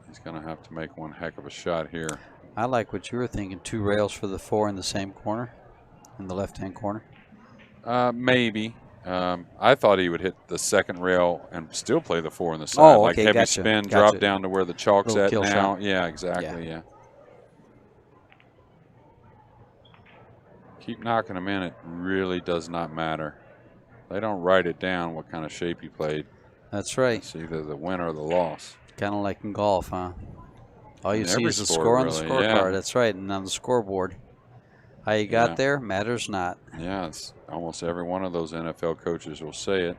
He's going to have to make one heck of a shot here. I like what you were thinking, 2 rails for the 4 in the same corner, in the left-hand corner. Maybe. I thought he would hit the second rail and still play the 4 on the side. Oh, like okay, heavy spin, drop down to where the chalk's at now. Shot. Yeah, exactly, yeah. Keep knocking them in. It really does not matter. They don't write it down what kind of shape you played. That's right. It's either the win or the loss. Kind of like in golf, huh? All you see is the score on the scorecard. That's right, and on the scoreboard. How you got there matters not. Yeah, it's almost every one of those NFL coaches will say it.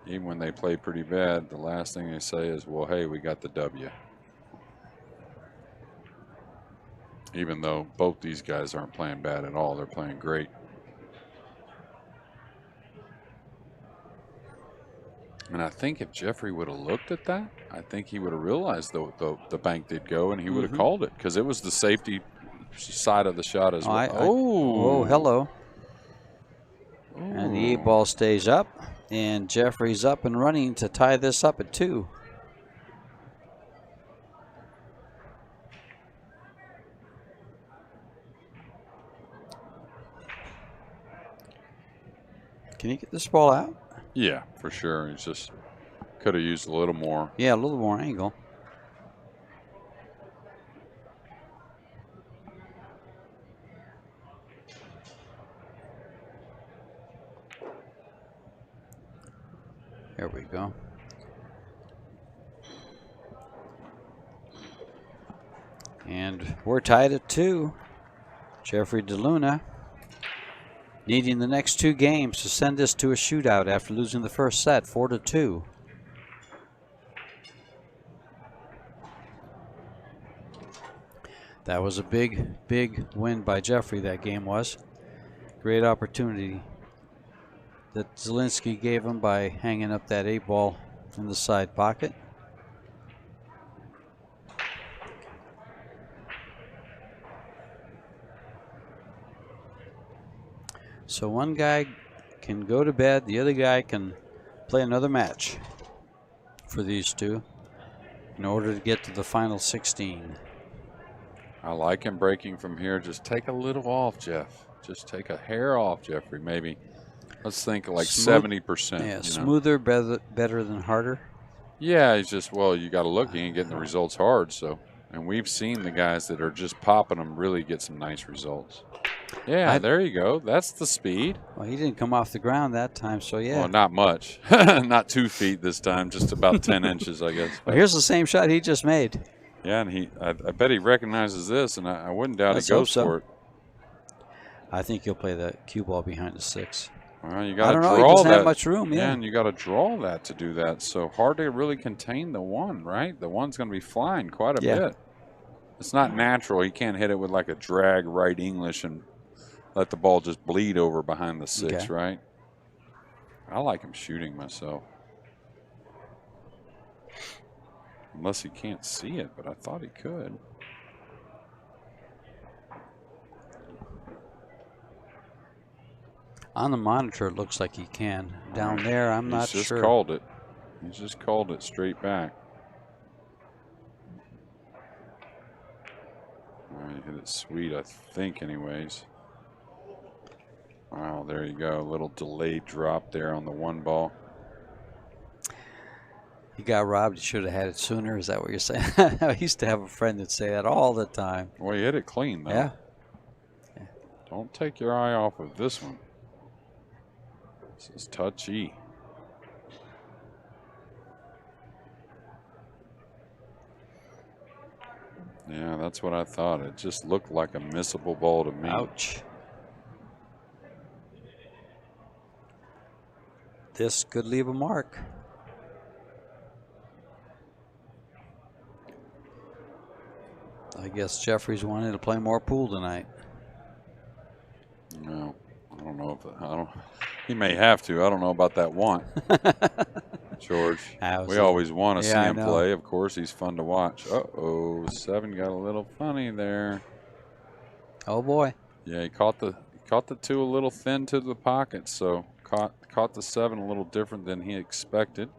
Even when they play pretty bad, the last thing they say is, well, hey, we got the W. Even though both these guys aren't playing bad at all. They're playing great. And I think if Jeffrey would have looked at that, I think he would have realized the bank did go and he would have called it because it was the safety side of the shot as well. Oh, hello. Ooh. And the 8 ball stays up, and Jeffrey's up and running to tie this up at 2. Can he get this ball out? Yeah, for sure. He's just could have used a little more. Yeah, a little more angle. There we go. And we're tied at 2. Jeffrey DeLuna needing the next 2 games to send this to a shootout after losing the first set 4-2. That was a big, big win by Jeffrey, that game was. Great opportunity that ZIELINSKI gave him by hanging up that 8-ball in the side pocket. So one guy can go to bed, the other guy can play another match for these two in order to get to the final 16. I like him breaking from here. Just take a little off, Jeff. Just take a hair off, Jeffrey, maybe. Let's think like 70%. Yeah, smoother, better than harder. Yeah, he's just, well, you got to look. He ain't getting the results hard. So, and we've seen the guys that are just popping them really get some nice results. Yeah, there you go. That's the speed. Well, he didn't come off the ground that time, so yeah. Well, not much. Not 2 feet this time, just about 10 inches, I guess. Well, here's the same shot he just made. Yeah, and I bet he recognizes this, and I wouldn't doubt he goes for it. I think he'll play the cue ball behind the 6. Well, you got to draw that. He doesn't have much room, yeah, and you got to draw that to do that. So hard to really contain the 1, right? The 1's going to be flying quite a bit. It's not natural. He can't hit it with like a drag right English and let the ball just bleed over behind the 6, right? I like him shooting myself. Unless he can't see it, but I thought he could. On the monitor, it looks like he can. Down there, I'm not sure. He's just called it. He's just called it straight back. All right, hit it sweet, I think, anyways. Wow, there you go. A little delayed drop there on the 1 ball. He got robbed. He should have had it sooner. Is that what you're saying? I used to have a friend that say that all the time. Well, he hit it clean, though. Yeah. Don't take your eye off of this one. This is touchy. Yeah, that's what I thought. It just looked like a missable ball to me. Ouch. This could leave a mark. I guess Jeffrey's wanting to play more pool tonight. No, I don't know if he may have to. I don't know about that want. George, we always want to see him play. Of course, he's fun to watch. Uh-oh, 7 got a little funny there. Oh boy. Yeah, he caught the 2 a little thin to the pocket, so caught the 7 a little different than he expected.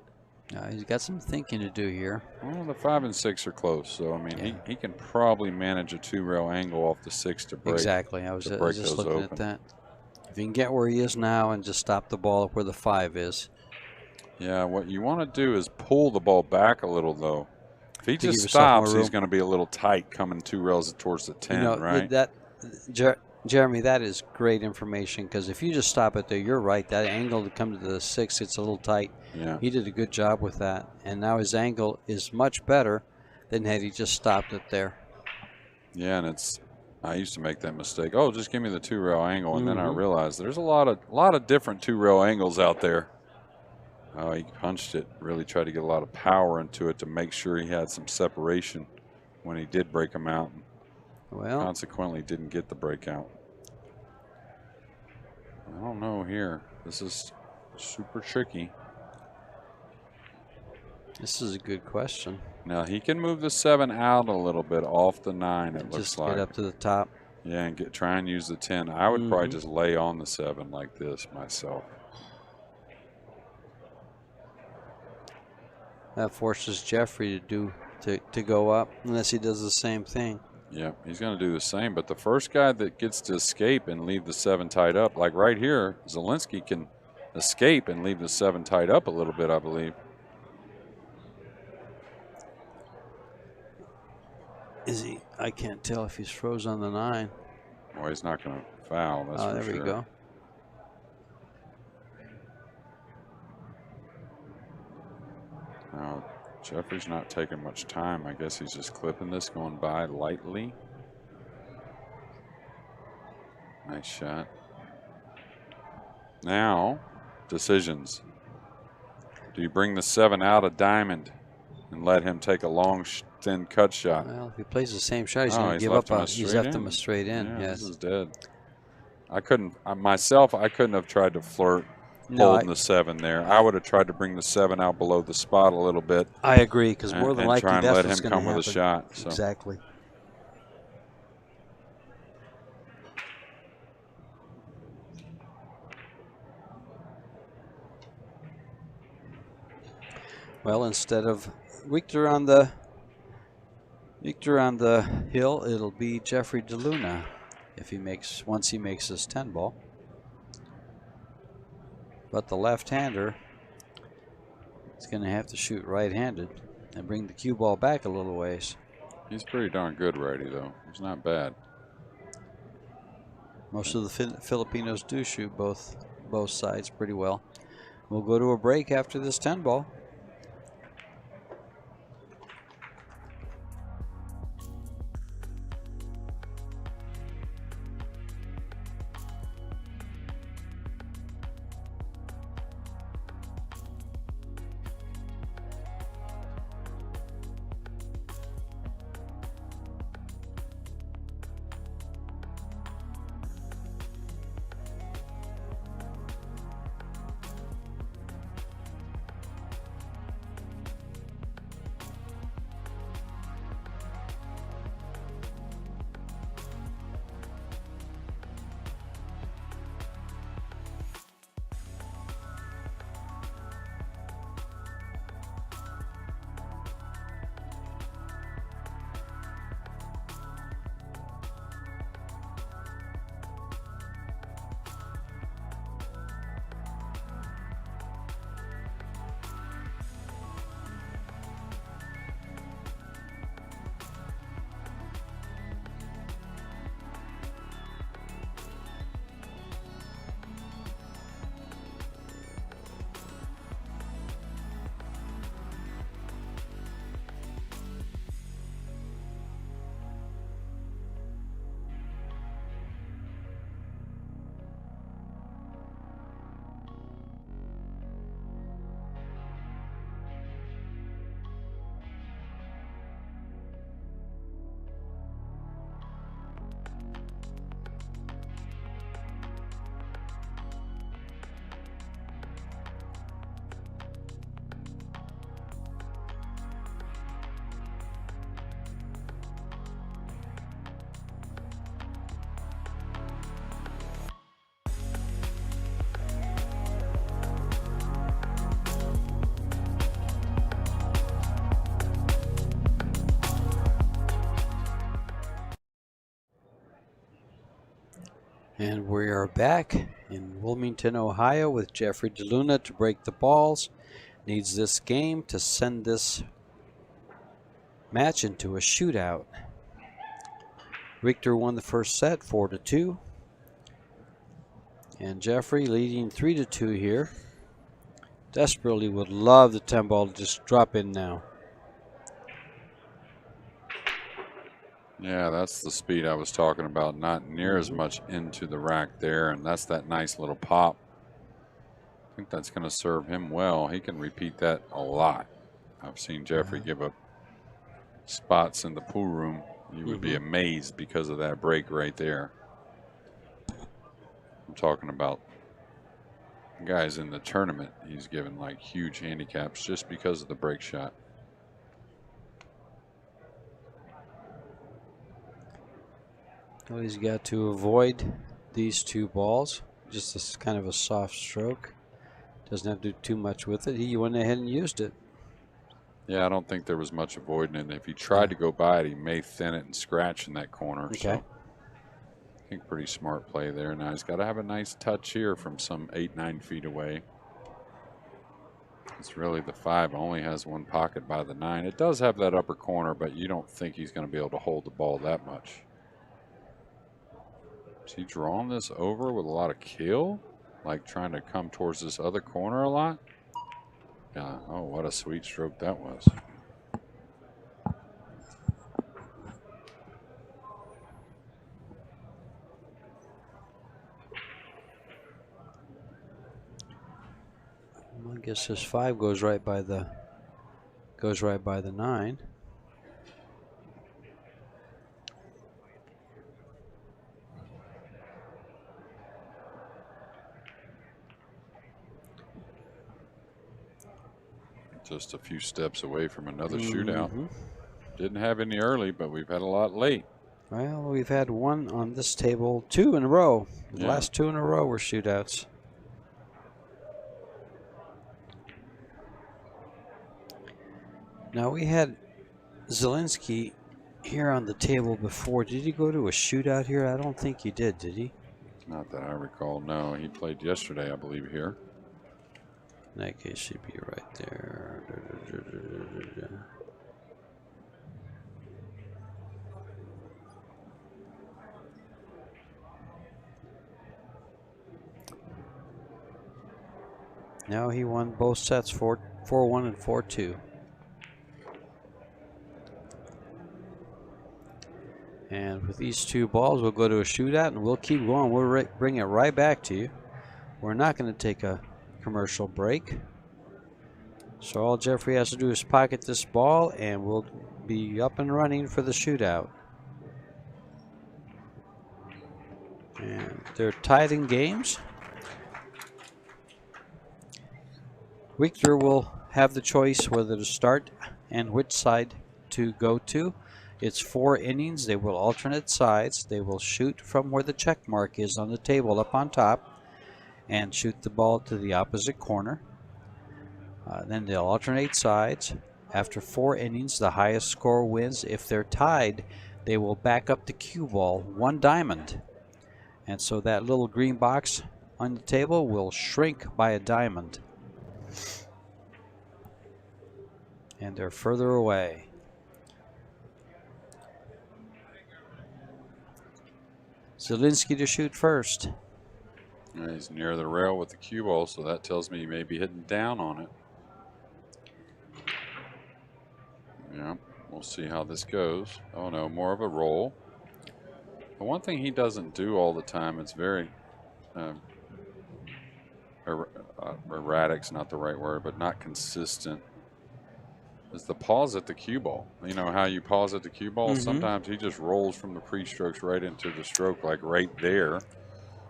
He's got some thinking to do here. Well, the 5 and 6 are close, so I mean he can probably manage a 2-rail angle off the 6 to break. Exactly. I was just looking at that. If he can get where he is now and just stop the ball up where the 5 is. Yeah, what you want to do is pull the ball back a little, though. If he just stops, he's going to be a little tight coming 2 rails towards the 10, right? Jeremy, that is great information, because if you just stop it there, you're right. That angle to come to the 6, it's a little tight. Yeah. He did a good job with that, and now his angle is much better than had he just stopped it there. Yeah, and I used to make that mistake. Oh, just give me the 2-rail angle, and then I realized there's a lot of different 2-rail angles out there. Oh, he punched it, really tried to get a lot of power into it to make sure he had some separation when he did break them out. Well, consequently didn't get the breakout. I don't know here. This is super tricky. This is a good question. Now he can move the 7 out a little bit off the 9, it looks like. Just get up to the top. Yeah, and try and use the 10. I would probably just lay on the 7 like this myself. That forces Jeffrey to go up, unless he does the same thing. Yeah, he's going to do the same. But the first guy that gets to escape and leave the 7 tied up, like right here, ZIELINSKI can escape and leave the 7 tied up a little bit, I believe. Is he? I can't tell if he's froze on the 9. Well, he's not going to foul, that's for there sure. we go. Now, Jeffrey's not taking much time. I guess he's just clipping this, going by lightly. Nice shot. Now, decisions. Do you bring the 7 out of diamond and let him take a long, thin cut shot? Well, if he plays the same shot, he's going to give up. He's left him a straight in. Yeah, yes. This is dead. I couldn't have tried to flirt holding the 7 there. I would have tried to bring the 7 out below the spot a little bit. I agree, because more than likely try and that's let what's him going to come happen. with a shot. So. Exactly. Well, instead of Richter on the hill, it'll be Jeffrey DeLuna if once he makes this 10 ball. But the left-hander is going to have to shoot right-handed and bring the cue ball back a little ways. He's pretty darn good righty, though. He's not bad. Most of the Filipinos do shoot both sides pretty well. We'll go to a break after this 10 ball. And we are back in Wilmington, Ohio with Jeffrey DeLuna to break the balls. Needs this game to send this match into a shootout. Richter won the first set 4-2. And Jeffrey leading 3-2 here. Desperately would love the 10 ball to just drop in now. Yeah, that's the speed I was talking about. Not near as much into the rack there, and that's that nice little pop. I think that's going to serve him well. He can repeat that a lot. I've seen Jeffrey give up spots in the pool room. You would be amazed because of that break right there. I'm talking about guys in the tournament. He's given like huge handicaps just because of the break shot. Well, he's got to avoid these 2 balls. Just a kind of a soft stroke. Doesn't have to do too much with it. He went ahead and used it. Yeah, I don't think there was much avoiding it. If he tried to go by it, he may thin it and scratch in that corner. Okay. So I think pretty smart play there. Now he's got to have a nice touch here from some 8-9 feet away. It's really the 5 only has one pocket by the 9. It does have that upper corner, but you don't think he's going to be able to hold the ball that much. Is he drawing this over with a lot of kill? Like trying to come towards this other corner a lot? Yeah. Oh, what a sweet stroke that was. Well, I guess this 5 goes right by the 9. Just a few steps away from another shootout. Didn't have any early, but we've had a lot late. Well, we've had one on this table, 2 in a row. The last 2 in a row were shootouts. Now, we had ZIELINSKI here on the table before. Did he go to a shootout here? I don't think he did he? Not that I recall. No, he played yesterday, I believe, here. In that case, he'd be right there. Now he won both sets, 4-1 and 4-2. And with these 2 balls, we'll go to a shootout, and we'll keep going. We'll bring it right back to you. We're not going to take a commercial break. So all Jeffrey has to do is pocket this ball, and we'll be up and running for the shootout. And they're tied in games. Victor will have the choice whether to start and which side to go to. It's 4 innings. They will alternate sides. They will shoot from where the check mark is on the table up on top and shoot the ball to the opposite corner. Then they'll alternate sides. After 4 innings, the highest score wins. If they're tied, they will back up the cue ball 1 diamond. And so that little green box on the table will shrink by a diamond. And they're further away. ZIELINSKI to shoot first. He's near the rail with the cue ball, so that tells me he may be hitting down on it. Yeah, we'll see how this goes. Oh no, more of a roll. The one thing he doesn't do all the time, it's very erratic's not the right word, but not consistent, is the pause at the cue ball. You know how you pause at the cue ball? Sometimes he just rolls from the pre-strokes right into the stroke, like right there.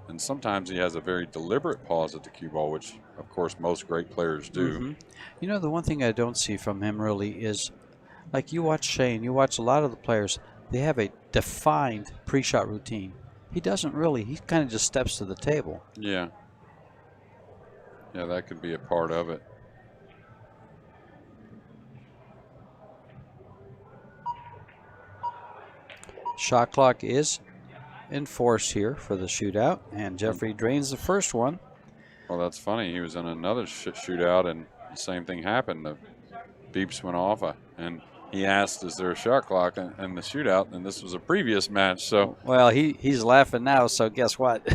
And sometimes he has a very deliberate pause at the cue ball, which, of course, most great players do. You know, the one thing I don't see from him really is, like you watch Shane, you watch a lot of the players, they have a defined pre-shot routine. He doesn't really. He kind of just steps to the table. Yeah. Yeah, that could be a part of it. Shot clock is in force here for the shootout, and Jeffrey drains the first one. Well, that's funny. He was in another shootout, and the same thing happened. The beeps went off, and he asked, "Is there a shot clock in the shootout?" And this was a previous match, so. Well, he's laughing now. So guess what?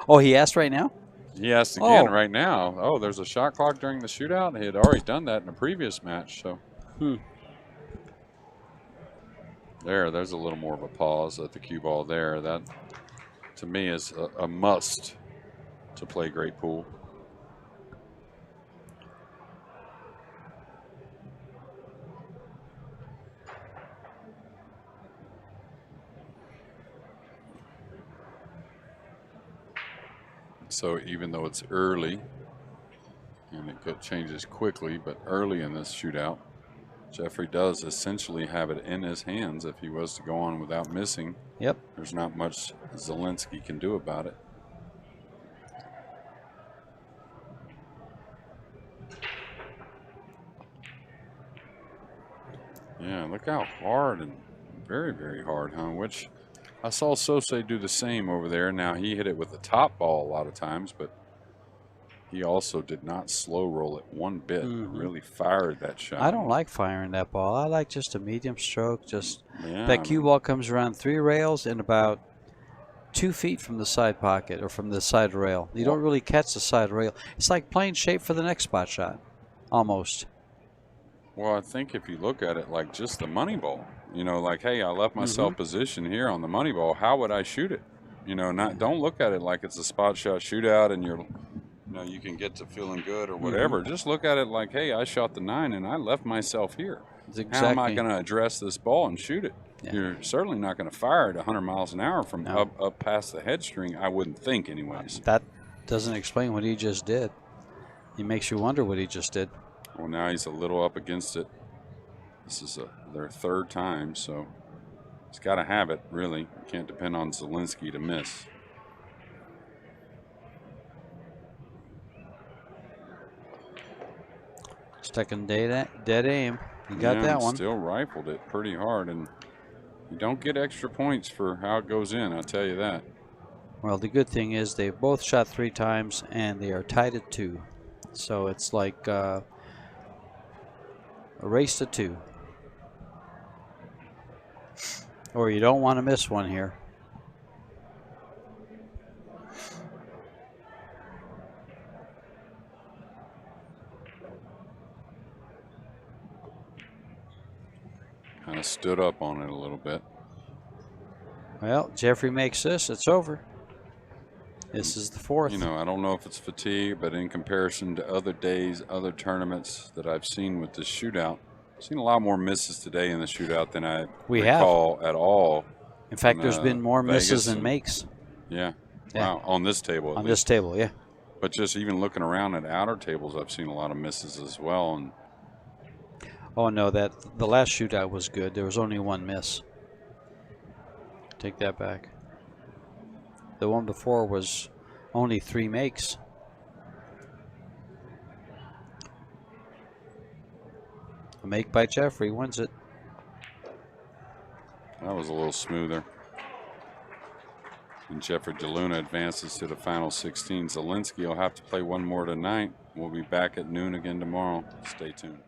Oh, he asked right now. He asked again right now. Oh, there's a shot clock during the shootout. He had already done that in a previous match, so. There's a little more of a pause at the cue ball there. That, to me, is a must to play great pool. So even though it's early, and it changes quickly, but early in this shootout, Jeffrey does essentially have it in his hands if he was to go on without missing. Yep. There's not much ZIELINSKI can do about it. Yeah, look how hard, and very, very hard, huh? Which I saw Sosei do the same over there. Now, he hit it with the top ball a lot of times, but he also did not slow roll it one bit. Really fired that shot. I don't like firing that ball. I like just a medium stroke. Just that cue ball comes around 3 rails and about 2 feet from the side pocket or from the side rail. You don't really catch the side rail. It's like playing shape for the next spot shot, almost. Well, I think if you look at it like just the money ball, you know, like, hey, I left myself position here on the money ball. How would I shoot it? You know, don't look at it like it's a spot shot shootout and you can get to feeling good or whatever. Just look at it like, hey, I shot the 9 and I left myself here. How am I going to address this ball and shoot it? Yeah. You're certainly not going to fire it 100 miles an hour from up past the head string, I wouldn't think anyways. That doesn't explain what he just did. He makes you wonder what he just did. Well, now he's a little up against it. This is their third time, so he's got to have it, really. You can't depend on ZIELINSKI to miss. Second dead aim. You got that one. Still rifled it pretty hard, and you don't get extra points for how it goes in, I'll tell you that. Well, the good thing is they both shot 3 times, and they are tied at 2. So it's like a race to 2. Or you don't want to miss one here. Kind of stood up on it a little bit. Well, Jeffrey makes this, it's over. This is the 4th. You know, I don't know if it's fatigue, but in comparison to other days, other tournaments that I've seen with this shootout, I've seen a lot more misses today in the shootout than I recall at all. In fact, there's been more misses than makes. Yeah. Wow. On this table. On this table, yeah. But just even looking around at outer tables, I've seen a lot of misses as well. And oh no, the last shootout was good. There was only 1 miss. Take that back. The one before was only 3 makes. A make by Jeffrey wins it. That was a little smoother. And Jeffrey DeLuna advances to the final 16. ZIELINSKI will have to play one more tonight. We'll be back at noon again tomorrow. Stay tuned.